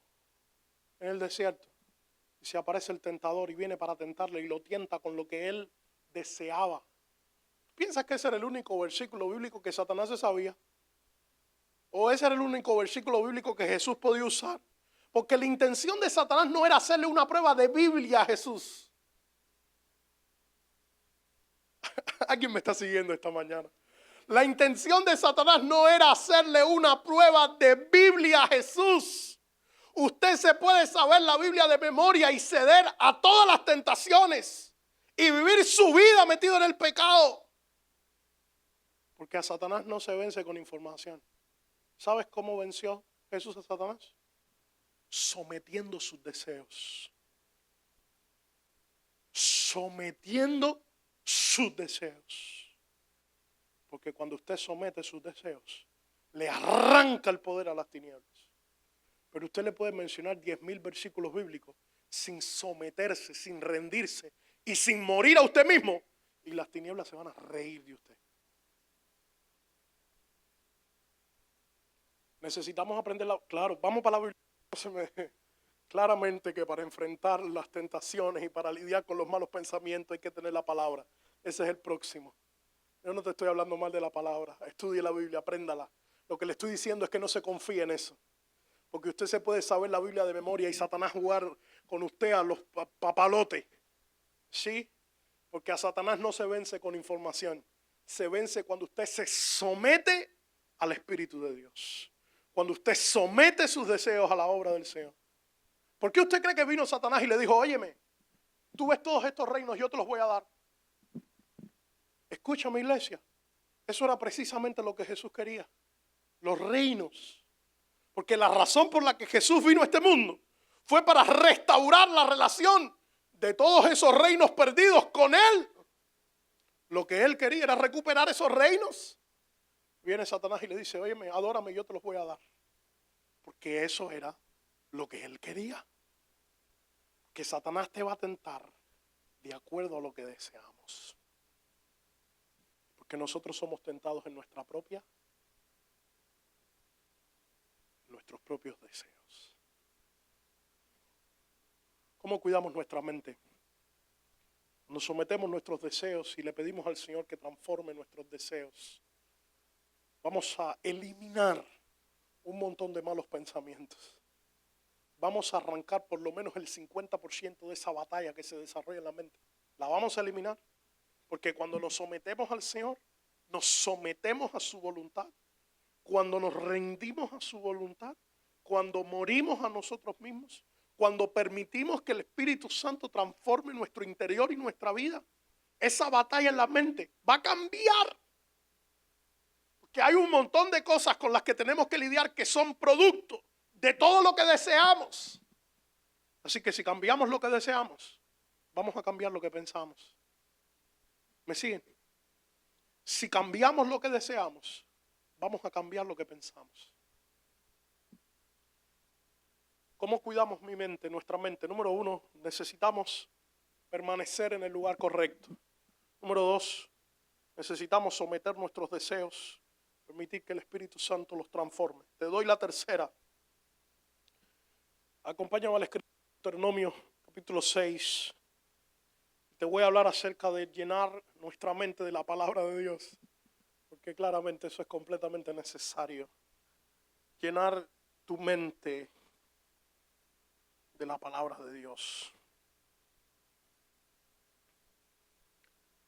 Speaker 1: en el desierto. Y se aparece el tentador y viene para tentarle y lo tienta con lo que él deseaba. ¿Piensas que ese era el único versículo bíblico que Satanás se sabía? ¿O ese era el único versículo bíblico que Jesús podía usar? Porque la intención de Satanás no era hacerle una prueba de Biblia a Jesús. Alguien me está siguiendo esta mañana. La intención de Satanás no era hacerle una prueba de Biblia a Jesús. Usted se puede saber la Biblia de memoria y ceder a todas las tentaciones y vivir su vida metido en el pecado. Porque a Satanás no se vence con información. ¿Sabes cómo venció Jesús a Satanás? Sometiendo sus deseos. Sometiendo sus deseos. Porque cuando usted somete sus deseos, le arranca el poder a las tinieblas. Pero usted le puede mencionar 10,000 versículos bíblicos sin someterse, sin rendirse y sin morir a usted mismo. Y las tinieblas se van a reír de usted. Necesitamos aprender, claro, vamos para la Biblia. Claramente que para enfrentar las tentaciones y para lidiar con los malos pensamientos hay que tener la palabra. Ese es el próximo. Yo no te estoy hablando mal de la palabra. Estudie la Biblia, apréndala. Lo que le estoy diciendo es que no se confíe en eso. Porque usted se puede saber la Biblia de memoria y Satanás jugar con usted a los papalotes. ¿Sí? Porque a Satanás no se vence con información. Se vence cuando usted se somete al Espíritu de Dios. Cuando usted somete sus deseos a la obra del Señor. ¿Por qué usted cree que vino Satanás y le dijo, óyeme, tú ves todos estos reinos, yo te los voy a dar? Escúchame, iglesia, eso era precisamente lo que Jesús quería, los reinos. Porque la razón por la que Jesús vino a este mundo fue para restaurar la relación de todos esos reinos perdidos con Él. Lo que Él quería era recuperar esos reinos. Viene Satanás y le dice, óyeme, adórame, yo te los voy a dar. Porque eso era lo que Él quería. Que Satanás te va a tentar de acuerdo a lo que deseamos. Porque nosotros somos tentados en nuestros propios deseos. ¿Cómo cuidamos nuestra mente? Nos sometemos nuestros deseos y le pedimos al Señor que transforme nuestros deseos. Vamos a eliminar un montón de malos pensamientos. Vamos a arrancar por lo menos el 50% de esa batalla que se desarrolla en la mente. La vamos a eliminar. Porque cuando nos sometemos al Señor, nos sometemos a su voluntad. Cuando nos rendimos a su voluntad, cuando morimos a nosotros mismos, cuando permitimos que el Espíritu Santo transforme nuestro interior y nuestra vida, esa batalla en la mente va a cambiar. Porque hay un montón de cosas con las que tenemos que lidiar que son producto de todo lo que deseamos. Así que si cambiamos lo que deseamos, vamos a cambiar lo que pensamos. ¿Me siguen? Si cambiamos lo que deseamos, vamos a cambiar lo que pensamos. ¿Cómo cuidamos mi mente, nuestra mente? Número 1, necesitamos permanecer en el lugar correcto. Número 2, necesitamos someter nuestros deseos, permitir que el Espíritu Santo los transforme. Te doy la tercera. Acompáñame al escrito de Deuteronomio, capítulo 6. Te voy a hablar acerca de llenar nuestra mente de la palabra de Dios, porque claramente eso es completamente necesario. Llenar tu mente de la palabra de Dios.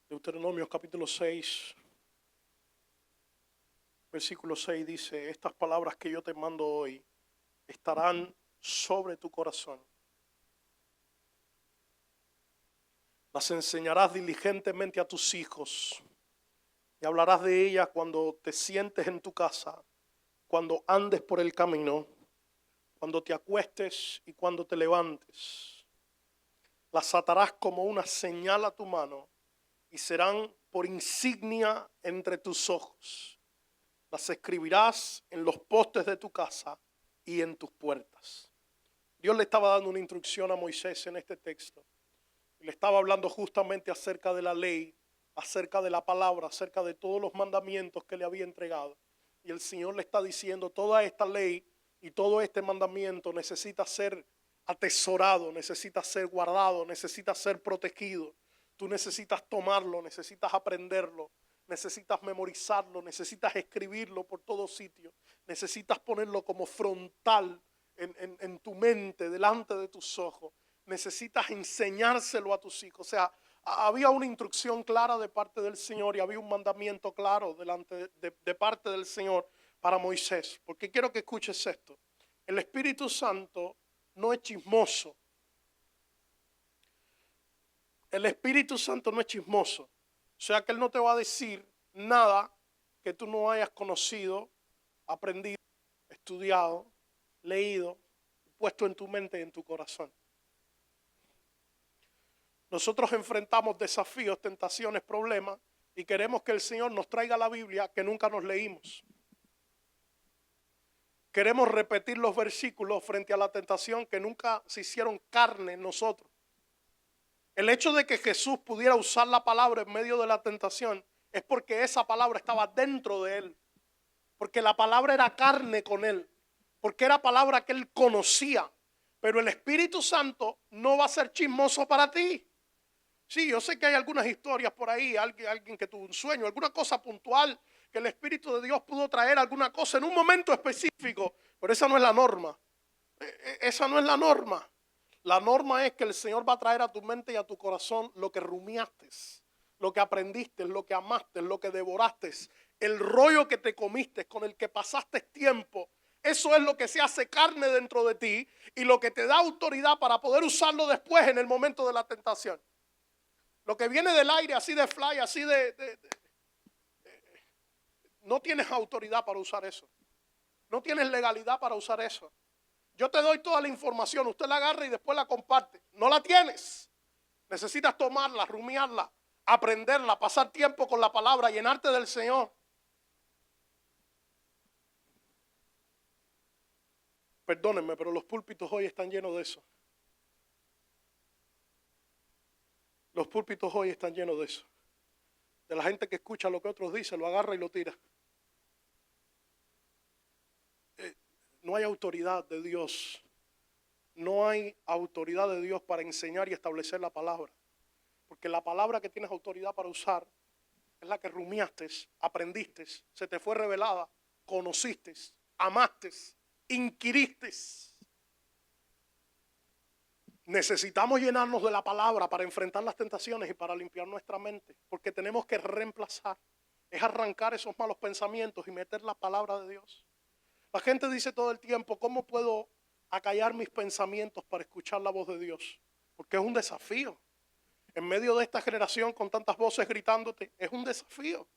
Speaker 1: Deuteronomio capítulo 6, versículo 6 dice, estas palabras que yo te mando hoy estarán sobre tu corazón. Las enseñarás diligentemente a tus hijos y hablarás de ellas cuando te sientes en tu casa, cuando andes por el camino, cuando te acuestes y cuando te levantes. Las atarás como una señal a tu mano y serán por insignia entre tus ojos. Las escribirás en los postes de tu casa y en tus puertas. Dios le estaba dando una instrucción a Moisés en este texto. Le estaba hablando justamente acerca de la ley, acerca de la palabra, acerca de todos los mandamientos que le había entregado. Y el Señor le está diciendo, toda esta ley y todo este mandamiento necesita ser atesorado, necesita ser guardado, necesita ser protegido. Tú necesitas tomarlo, necesitas aprenderlo, necesitas memorizarlo, necesitas escribirlo por todo sitio. Necesitas ponerlo como frontal en tu mente, delante de tus ojos. Necesitas enseñárselo a tus hijos. O sea, había una instrucción clara de parte del Señor y había un mandamiento claro de parte del Señor para Moisés. Porque quiero que escuches esto. El Espíritu Santo no es chismoso. El Espíritu Santo no es chismoso. O sea que Él no te va a decir nada que tú no hayas conocido, aprendido, estudiado, leído, puesto en tu mente y en tu corazón. Nosotros enfrentamos desafíos, tentaciones, problemas y queremos que el Señor nos traiga la Biblia que nunca nos leímos. Queremos repetir los versículos frente a la tentación que nunca se hicieron carne en nosotros. El hecho de que Jesús pudiera usar la palabra en medio de la tentación es porque esa palabra estaba dentro de Él. Porque la palabra era carne con Él. Porque era palabra que Él conocía. Pero el Espíritu Santo no va a ser chismoso para ti. Sí, yo sé que hay algunas historias por ahí, alguien que tuvo un sueño, alguna cosa puntual, que el Espíritu de Dios pudo traer alguna cosa en un momento específico, pero esa no es la norma. Esa no es la norma. La norma es que el Señor va a traer a tu mente y a tu corazón lo que rumiaste, lo que aprendiste, lo que amaste, lo que devoraste, el rollo que te comiste, con el que pasaste tiempo. Eso es lo que se hace carne dentro de ti y lo que te da autoridad para poder usarlo después en el momento de la tentación. Lo que viene del aire, así de fly, así no tienes autoridad para usar eso. No tienes legalidad para usar eso. Yo te doy toda la información, usted la agarra y después la comparte. No la tienes. Necesitas tomarla, rumiarla, aprenderla, pasar tiempo con la palabra, llenarte del Señor. Perdónenme, pero los púlpitos hoy están llenos de eso. Los púlpitos hoy están llenos de eso. De la gente que escucha lo que otros dicen, lo agarra y lo tira. No hay autoridad de Dios. No hay autoridad de Dios para enseñar y establecer la palabra. Porque la palabra que tienes autoridad para usar es la que rumiaste, aprendiste, se te fue revelada, conociste, amaste, inquiriste. Necesitamos llenarnos de la palabra para enfrentar las tentaciones y para limpiar nuestra mente. Porque tenemos que reemplazar, es arrancar esos malos pensamientos y meter la palabra de Dios. La gente dice todo el tiempo, ¿cómo puedo acallar mis pensamientos para escuchar la voz de Dios? Porque es un desafío. En medio de esta generación con tantas voces gritándote, es un desafío.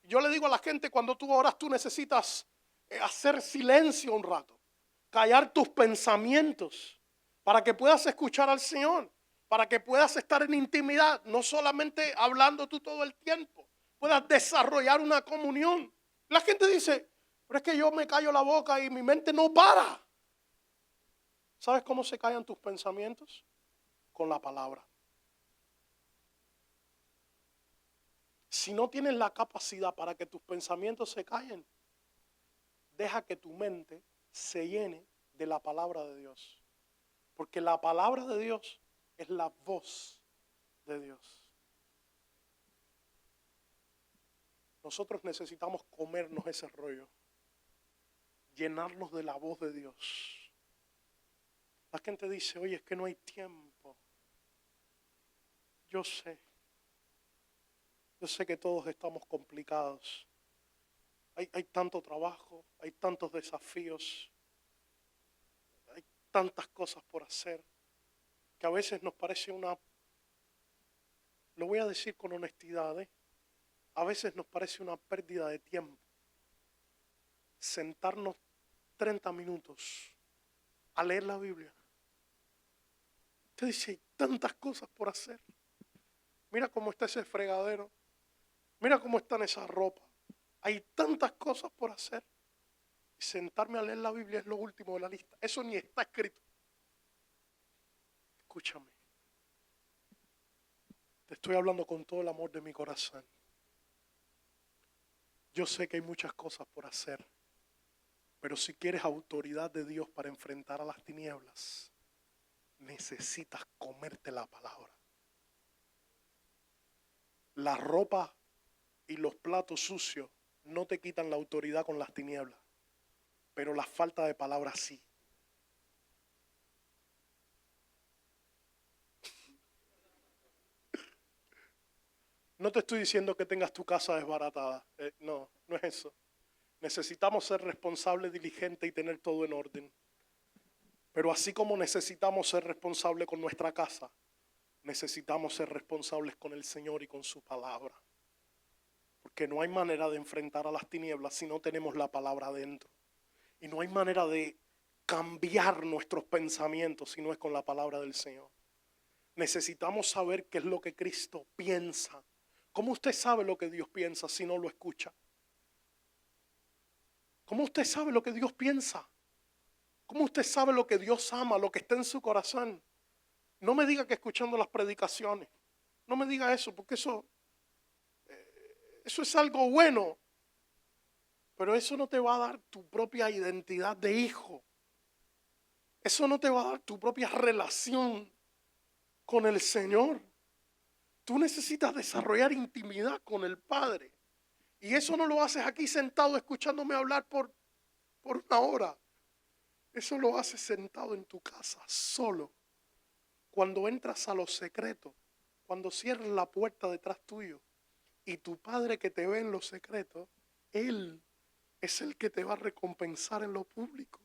Speaker 1: Yo le digo a la gente, cuando tú oras, tú necesitas hacer silencio un rato, callar tus pensamientos para que puedas escuchar al Señor, para que puedas estar en intimidad, no solamente hablando tú todo el tiempo, puedas desarrollar una comunión. La gente dice, pero es que yo me callo la boca y mi mente no para. ¿Sabes cómo se callan tus pensamientos? Con la palabra. Si no tienes la capacidad para que tus pensamientos se callen, deja que tu mente se llene de la palabra de Dios. Porque la palabra de Dios es la voz de Dios. Nosotros necesitamos comernos ese rollo, llenarnos de la voz de Dios. La gente dice, oye, es que no hay tiempo. Yo sé que todos estamos complicados. Hay tanto trabajo, hay tantos desafíos, hay tantas cosas por hacer, que a veces nos parece lo voy a decir con honestidad, a veces nos parece una pérdida de tiempo sentarnos 30 minutos a leer la Biblia. Usted dice, hay tantas cosas por hacer. Mira cómo está ese fregadero. Mira cómo están esas ropas. Hay tantas cosas por hacer. Y sentarme a leer la Biblia es lo último de la lista. Eso ni está escrito. Escúchame. Te estoy hablando con todo el amor de mi corazón. Yo sé que hay muchas cosas por hacer. Pero si quieres autoridad de Dios para enfrentar a las tinieblas, necesitas comerte la palabra. La ropa y los platos sucios no te quitan la autoridad con las tinieblas, pero la falta de palabra sí. No te estoy diciendo que tengas tu casa desbaratada. No, no es eso. Necesitamos ser responsables, diligentes y tener todo en orden. Pero así como necesitamos ser responsables con nuestra casa, necesitamos ser responsables con el Señor y con su palabra. Porque no hay manera de enfrentar a las tinieblas si no tenemos la palabra adentro. Y no hay manera de cambiar nuestros pensamientos si no es con la palabra del Señor. Necesitamos saber qué es lo que Cristo piensa. ¿Cómo usted sabe lo que Dios piensa si no lo escucha? ¿Cómo usted sabe lo que Dios piensa? ¿Cómo usted sabe lo que Dios ama, lo que está en su corazón? No me diga que escuchando las predicaciones. No me diga eso, porque eso es algo bueno. Pero eso no te va a dar tu propia identidad de hijo. Eso no te va a dar tu propia relación con el Señor. Tú necesitas desarrollar intimidad con el Padre. Y eso no lo haces aquí sentado escuchándome hablar por una hora. Eso lo haces sentado en tu casa, solo. Cuando entras a los secretos, cuando cierras la puerta detrás tuyo y tu Padre que te ve en los secretos, Él es el que te va a recompensar en lo público.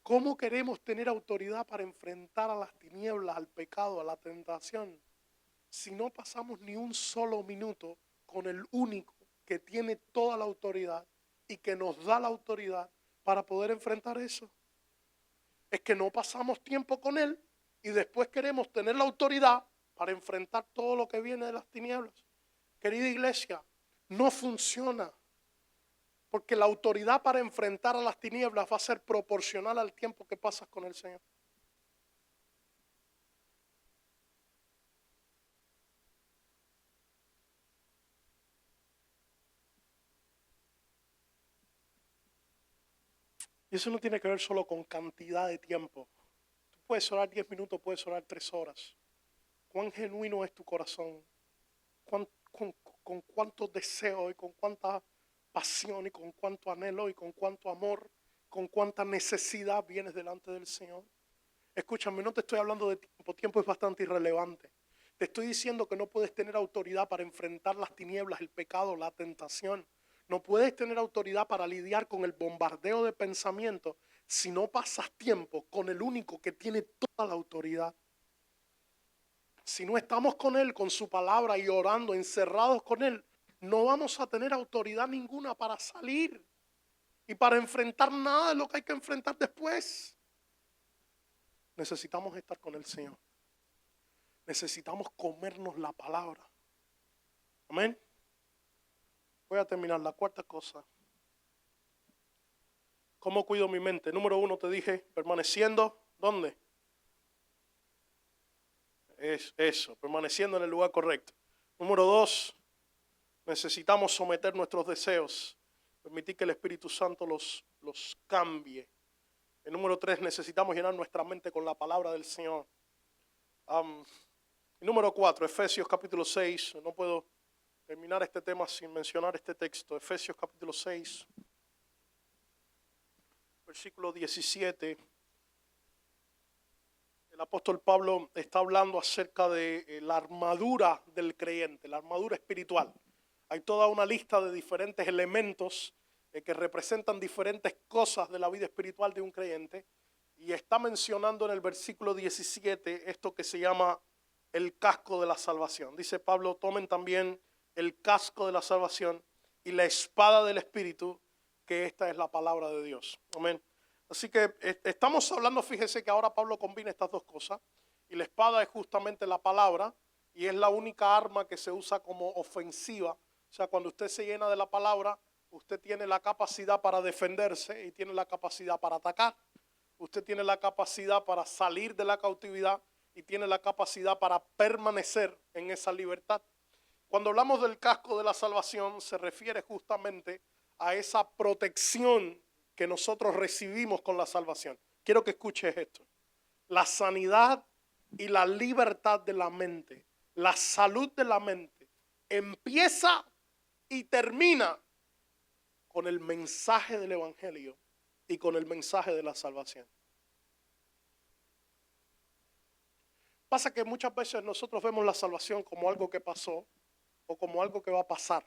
Speaker 1: ¿Cómo queremos tener autoridad para enfrentar a las tinieblas, al pecado, a la tentación, si no pasamos ni un solo minuto con el único que tiene toda la autoridad y que nos da la autoridad para poder enfrentar eso? Es que no pasamos tiempo con Él y después queremos tener la autoridad para enfrentar todo lo que viene de las tinieblas. Querida iglesia, no funciona. Porque la autoridad para enfrentar a las tinieblas va a ser proporcional al tiempo que pasas con el Señor. Y eso no tiene que ver solo con cantidad de tiempo. Tú puedes orar 10 minutos, puedes orar 3 horas. ¿Cuán genuino es tu corazón? Con cuánto deseo y con cuánta pasión y con cuánto anhelo y con cuánto amor, con cuánta necesidad vienes delante del Señor? Escúchame, no te estoy hablando de tiempo. Tiempo es bastante irrelevante. Te estoy diciendo que no puedes tener autoridad para enfrentar las tinieblas, el pecado, la tentación. No puedes tener autoridad para lidiar con el bombardeo de pensamientos si no pasas tiempo con el único que tiene toda la autoridad. Si no estamos con Él, con su palabra y orando, encerrados con Él, no vamos a tener autoridad ninguna para salir y para enfrentar nada de lo que hay que enfrentar después. Necesitamos estar con el Señor. Necesitamos comernos la palabra. Amén. Voy a terminar la cuarta cosa. ¿Cómo cuido mi mente? Número 1 te dije, permaneciendo, ¿dónde? Es eso, permaneciendo en el lugar correcto. Número 2, necesitamos someter nuestros deseos, permitir que el Espíritu Santo los cambie. El número 3, necesitamos llenar nuestra mente con la palabra del Señor. Y número 4, Efesios capítulo 6, no puedo terminar este tema sin mencionar este texto. Efesios capítulo 6, versículo 17. El apóstol Pablo está hablando acerca de la armadura del creyente, la armadura espiritual. Hay toda una lista de diferentes elementos que representan diferentes cosas de la vida espiritual de un creyente. Y está mencionando en el versículo 17 esto que se llama el casco de la salvación. Dice Pablo, tomen también el casco de la salvación y la espada del Espíritu, que esta es la palabra de Dios. Amén. Así que estamos hablando, fíjese que ahora Pablo combina estas dos cosas. Y la espada es justamente la palabra y es la única arma que se usa como ofensiva. O sea, cuando usted se llena de la palabra, usted tiene la capacidad para defenderse y tiene la capacidad para atacar. Usted tiene la capacidad para salir de la cautividad y tiene la capacidad para permanecer en esa libertad. Cuando hablamos del casco de la salvación, se refiere justamente a esa protección que nosotros recibimos con la salvación. Quiero que escuches esto. La sanidad y la libertad de la mente, la salud de la mente, empieza y termina con el mensaje del Evangelio y con el mensaje de la salvación. Pasa que muchas veces nosotros vemos la salvación como algo que pasó o como algo que va a pasar.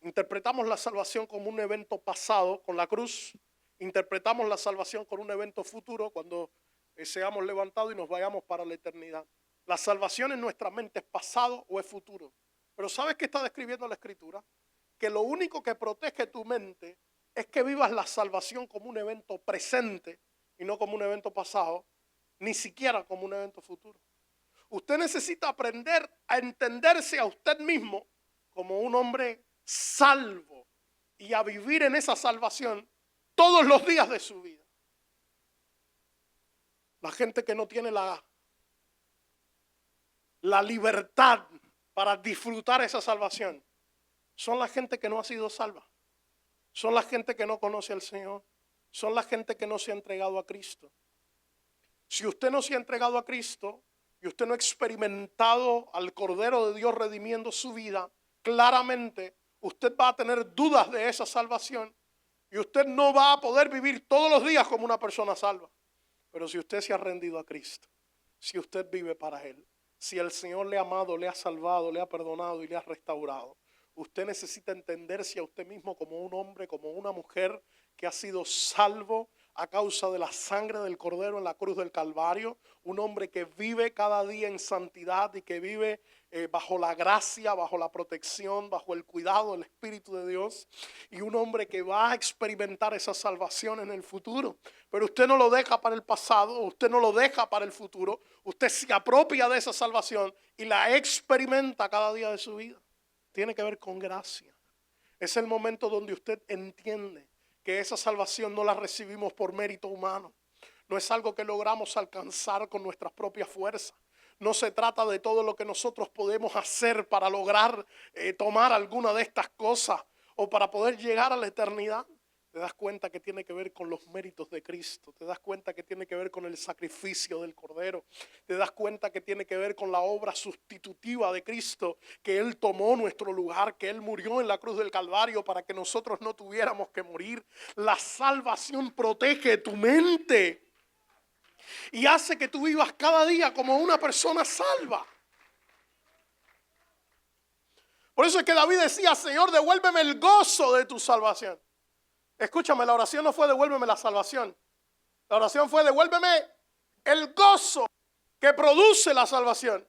Speaker 1: Interpretamos la salvación como un evento pasado con la cruz. Interpretamos la salvación como un evento futuro cuando seamos levantados y nos vayamos para la eternidad. La salvación en nuestra mente es pasado o es futuro. Pero ¿sabes qué está describiendo la Escritura? Que lo único que protege tu mente es que vivas la salvación como un evento presente y no como un evento pasado, ni siquiera como un evento futuro. Usted necesita aprender a entenderse a usted mismo como un hombre salvo y a vivir en esa salvación todos los días de su vida. La gente que no tiene la libertad para disfrutar esa salvación son la gente que no ha sido salva. Son la gente que no conoce al Señor. Son la gente que no se ha entregado a Cristo. Si usted no se ha entregado a Cristo y usted no ha experimentado al Cordero de Dios redimiendo su vida, claramente usted va a tener dudas de esa salvación y usted no va a poder vivir todos los días como una persona salva. Pero si usted se ha rendido a Cristo, si usted vive para Él, si el Señor le ha amado, le ha salvado, le ha perdonado y le ha restaurado, usted necesita entenderse a usted mismo como un hombre, como una mujer que ha sido salvo a causa de la sangre del Cordero en la cruz del Calvario, un hombre que vive cada día en santidad y que vive bajo la gracia, bajo la protección, bajo el cuidado del Espíritu de Dios, y un hombre que va a experimentar esa salvación en el futuro. Pero usted no lo deja para el pasado, usted no lo deja para el futuro, usted se apropia de esa salvación y la experimenta cada día de su vida. Tiene que ver con gracia. Es el momento donde usted entiende que esa salvación no la recibimos por mérito humano. No es algo que logramos alcanzar con nuestras propias fuerzas. No se trata de todo lo que nosotros podemos hacer para lograr tomar alguna de estas cosas o para poder llegar a la eternidad. Te das cuenta que tiene que ver con los méritos de Cristo. Te das cuenta que tiene que ver con el sacrificio del Cordero. Te das cuenta que tiene que ver con la obra sustitutiva de Cristo, que Él tomó nuestro lugar, que Él murió en la cruz del Calvario para que nosotros no tuviéramos que morir. La salvación protege tu mente y hace que tú vivas cada día como una persona salva. Por eso es que David decía: Señor, devuélveme el gozo de tu salvación. Escúchame, la oración no fue devuélveme la salvación. La oración fue devuélveme el gozo que produce la salvación.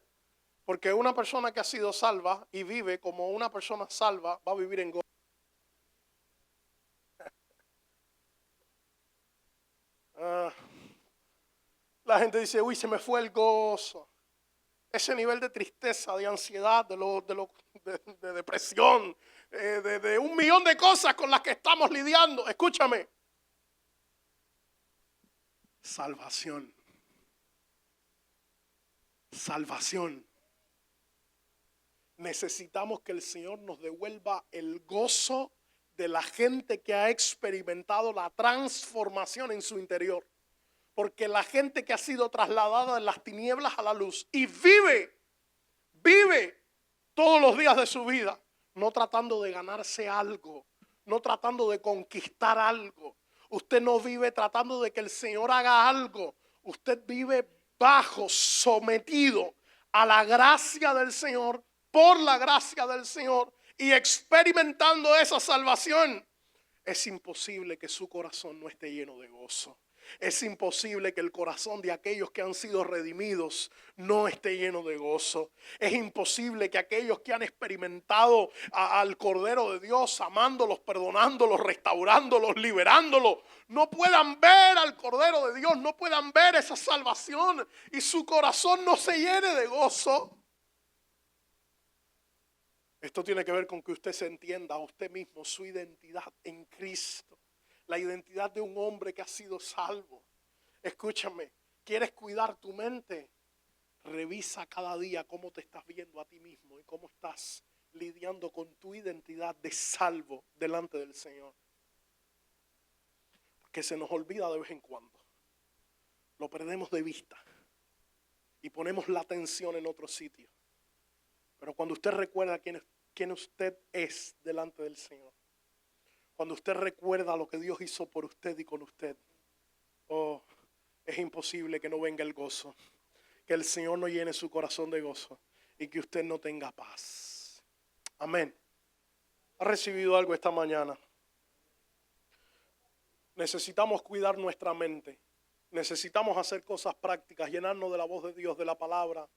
Speaker 1: Porque una persona que ha sido salva y vive como una persona salva va a vivir en gozo. La gente dice: uy, se me fue el gozo. Ese nivel de tristeza, de ansiedad, de depresión, de un millón de cosas con las que estamos lidiando. Escúchame. Salvación. Salvación. Necesitamos que el Señor nos devuelva el gozo de la gente que ha experimentado la transformación en su interior. Porque la gente que ha sido trasladada de las tinieblas a la luz y vive todos los días de su vida, no tratando de ganarse algo, no tratando de conquistar algo. Usted no vive tratando de que el Señor haga algo. Usted vive bajo, sometido a la gracia del Señor, por la gracia del Señor y experimentando esa salvación. Es imposible que su corazón no esté lleno de gozo. Es imposible que el corazón de aquellos que han sido redimidos no esté lleno de gozo. Es imposible que aquellos que han experimentado al Cordero de Dios, amándolos, perdonándolos, restaurándolos, liberándolos, no puedan ver al Cordero de Dios, no puedan ver esa salvación y su corazón no se llene de gozo. Esto tiene que ver con que usted se entienda a usted mismo su identidad en Cristo. La identidad de un hombre que ha sido salvo. Escúchame, ¿quieres cuidar tu mente? Revisa cada día cómo te estás viendo a ti mismo y cómo estás lidiando con tu identidad de salvo delante del Señor. Porque se nos olvida de vez en cuando. Lo perdemos de vista y ponemos la atención en otro sitio. Pero cuando usted recuerda quién usted es delante del Señor, cuando usted recuerda lo que Dios hizo por usted y con usted, es imposible que no venga el gozo, que el Señor no llene su corazón de gozo y que usted no tenga paz. Amén. ¿Ha recibido algo esta mañana? Necesitamos cuidar nuestra mente. Necesitamos hacer cosas prácticas, llenarnos de la voz de Dios, de la palabra.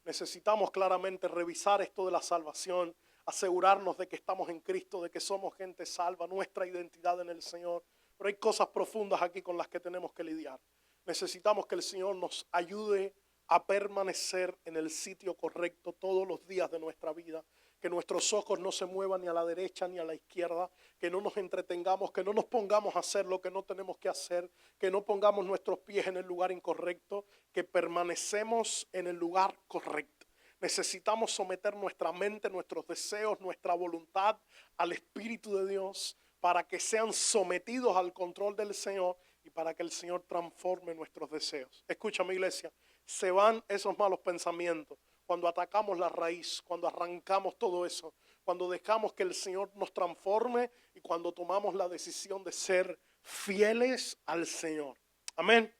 Speaker 1: Necesitamos claramente revisar esto de la salvación, asegurarnos de que estamos en Cristo, de que somos gente salva, nuestra identidad en el Señor. Pero hay cosas profundas aquí con las que tenemos que lidiar. Necesitamos que el Señor nos ayude a permanecer en el sitio correcto todos los días de nuestra vida. Que nuestros ojos no se muevan ni a la derecha ni a la izquierda, que no nos entretengamos, que no nos pongamos a hacer lo que no tenemos que hacer, que no pongamos nuestros pies en el lugar incorrecto, que permanecemos en el lugar correcto. Necesitamos someter nuestra mente, nuestros deseos, nuestra voluntad al Espíritu de Dios para que sean sometidos al control del Señor y para que el Señor transforme nuestros deseos. Escúchame, iglesia, se van esos malos pensamientos cuando atacamos la raíz, cuando arrancamos todo eso, cuando dejamos que el Señor nos transforme y cuando tomamos la decisión de ser fieles al Señor. Amén.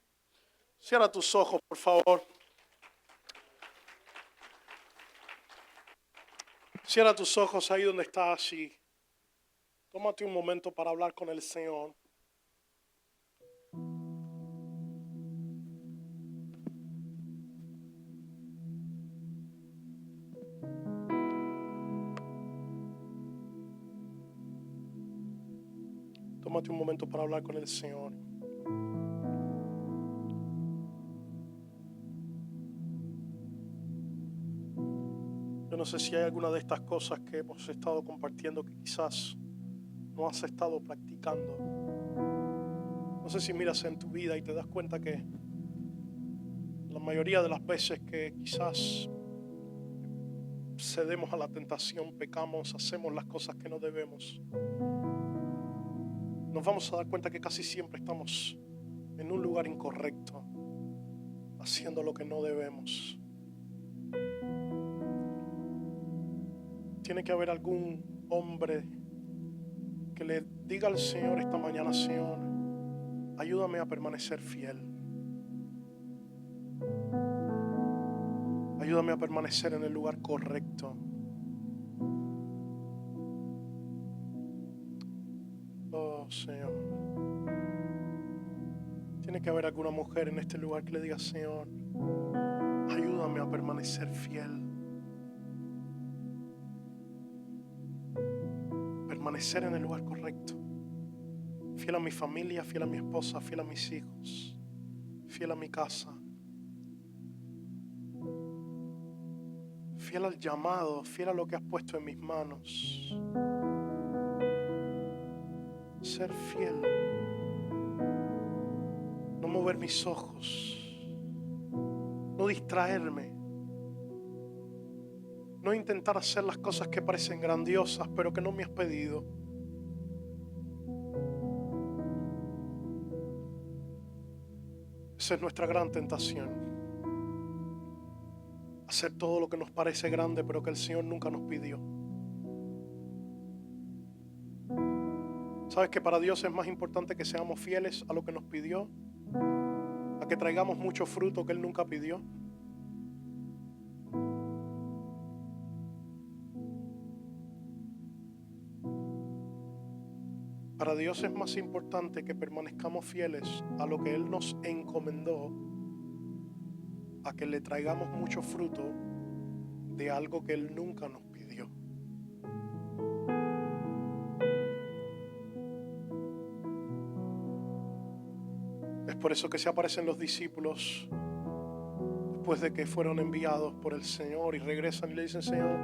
Speaker 1: Cierra tus ojos, por favor. Cierra tus ojos ahí donde estás y tómate un momento para hablar con el Señor. Tómate un momento para hablar con el Señor. Yo no sé si hay alguna de estas cosas que hemos estado compartiendo que quizás no has estado practicando. No sé si miras en tu vida y te das cuenta que la mayoría de las veces que quizás cedemos a la tentación, pecamos, hacemos las cosas que no debemos, nos vamos a dar cuenta que casi siempre estamos en un lugar incorrecto, haciendo lo que no debemos. Tiene que haber algún hombre que le diga al Señor esta mañana: Señor, ayúdame a permanecer fiel. Ayúdame a permanecer en el lugar correcto. Oh, Señor. Tiene que haber alguna mujer en este lugar que le diga: Señor, ayúdame a permanecer fiel. Permanecer en el lugar correcto. Fiel a mi familia, fiel a mi esposa, fiel a mis hijos, fiel a mi casa. Fiel al llamado, fiel a lo que has puesto en mis manos. Ser fiel. No mover mis ojos. No distraerme. No intentar hacer las cosas que parecen grandiosas, pero que no me has pedido. Esa es nuestra gran tentación. Hacer todo lo que nos parece grande, pero que el Señor nunca nos pidió. ¿Sabes que para Dios es más importante que seamos fieles a lo que nos pidió, a que traigamos mucho fruto que Él nunca pidió? Para Dios es más importante que permanezcamos fieles a lo que Él nos encomendó, a que le traigamos mucho fruto de algo que Él nunca nos pidió. Es por eso que se aparecen los discípulos después de que fueron enviados por el Señor y regresan y le dicen: Señor,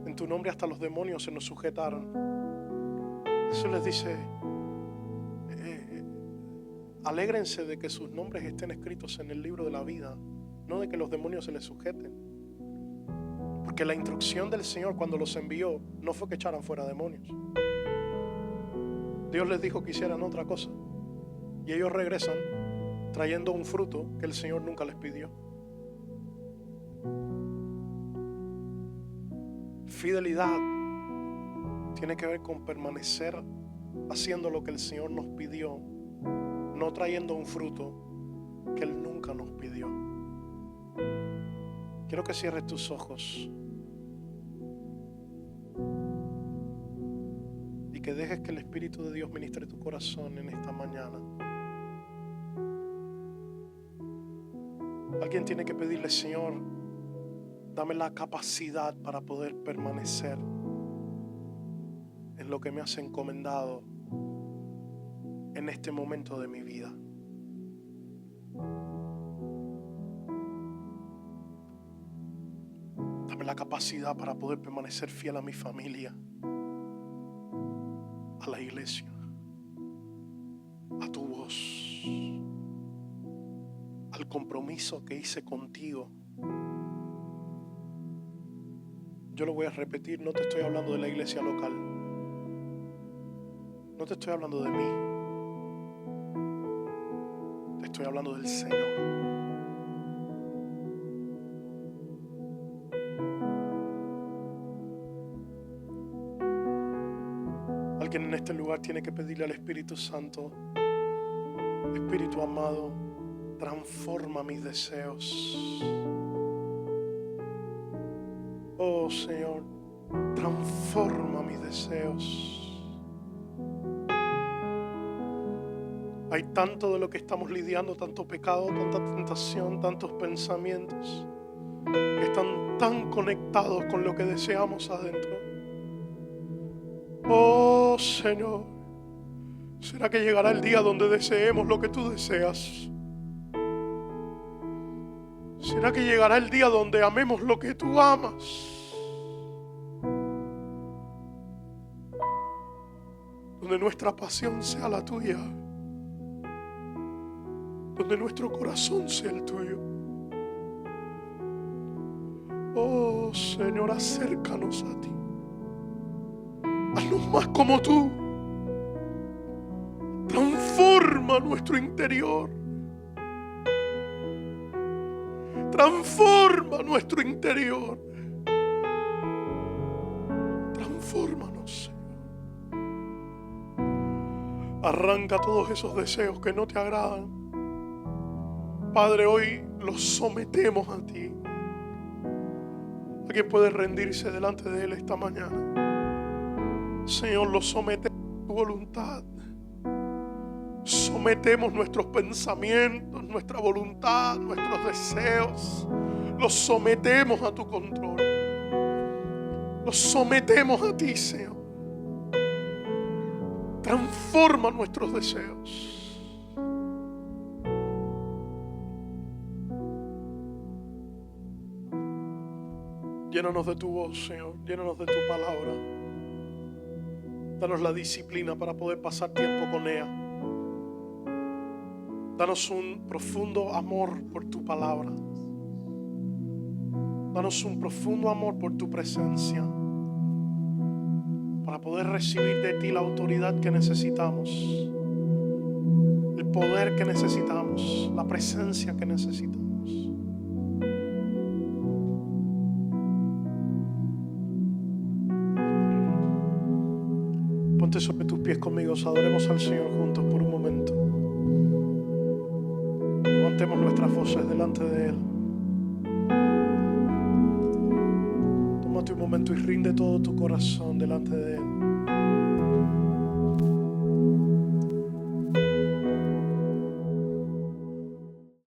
Speaker 1: en tu nombre hasta los demonios se nos sujetaron. Jesús les dice: alégrense de que sus nombres estén escritos en el libro de la vida, no de que los demonios se les sujeten. Porque la instrucción del Señor cuando los envió no fue que echaran fuera demonios. Dios les dijo que hicieran otra cosa. Y ellos regresan trayendo un fruto que el Señor nunca les pidió. Fidelidad tiene que ver con permanecer haciendo lo que el Señor nos pidió, no trayendo un fruto que Él nunca nos pidió. Quiero que cierres tus ojos. y que dejes que el Espíritu de Dios ministre tu corazón en esta mañana. Alguien tiene que pedirle: Señor, dame la capacidad para poder permanecer en lo que me has encomendado en este momento de mi vida. Dame la capacidad para poder permanecer fiel a mi familia, a la iglesia, a tu voz, al compromiso que hice contigo. Yo lo voy a repetir, no te estoy hablando de la iglesia local, no te estoy hablando de mí, te estoy hablando del Señor. Alguien en este lugar tiene que pedirle al Espíritu Santo: Espíritu amado, transforma mis deseos. Oh Señor, transforma mis deseos. Hay tanto de lo que estamos lidiando, tanto pecado, tanta tentación, tantos pensamientos que están tan conectados con lo que deseamos adentro. Oh Señor, ¿será que llegará el día donde deseemos lo que tú deseas? ¿Será que llegará el día donde amemos lo que tú amas? Donde nuestra pasión sea la tuya. Donde nuestro corazón sea el tuyo. Oh Señor, acércanos a ti. Haznos más como tú. Transforma nuestro interior. Transforma nuestro interior. Transfórmanos, Señor. Arranca todos esos deseos que no te agradan. Padre, hoy los sometemos a ti. ¿Alguien puede rendirse delante de Él esta mañana? Señor, los sometemos a tu voluntad. Sometemos nuestros pensamientos, nuestra voluntad, nuestros deseos. Los sometemos a tu control. Los sometemos a ti, Señor. Transforma nuestros deseos. Llénanos de tu voz, Señor. Llénanos de tu palabra. Danos la disciplina para poder pasar tiempo con ella. Danos un profundo amor por tu palabra. Danos un profundo amor por tu presencia, para poder recibir de ti la autoridad que necesitamos, el poder que necesitamos, la presencia que necesitamos. Ponte sobre tus pies conmigo, adoremos al Señor juntos por un momento. Levantemos nuestras voces delante de Él. Tómate un momento y rinde todo tu corazón delante de Él.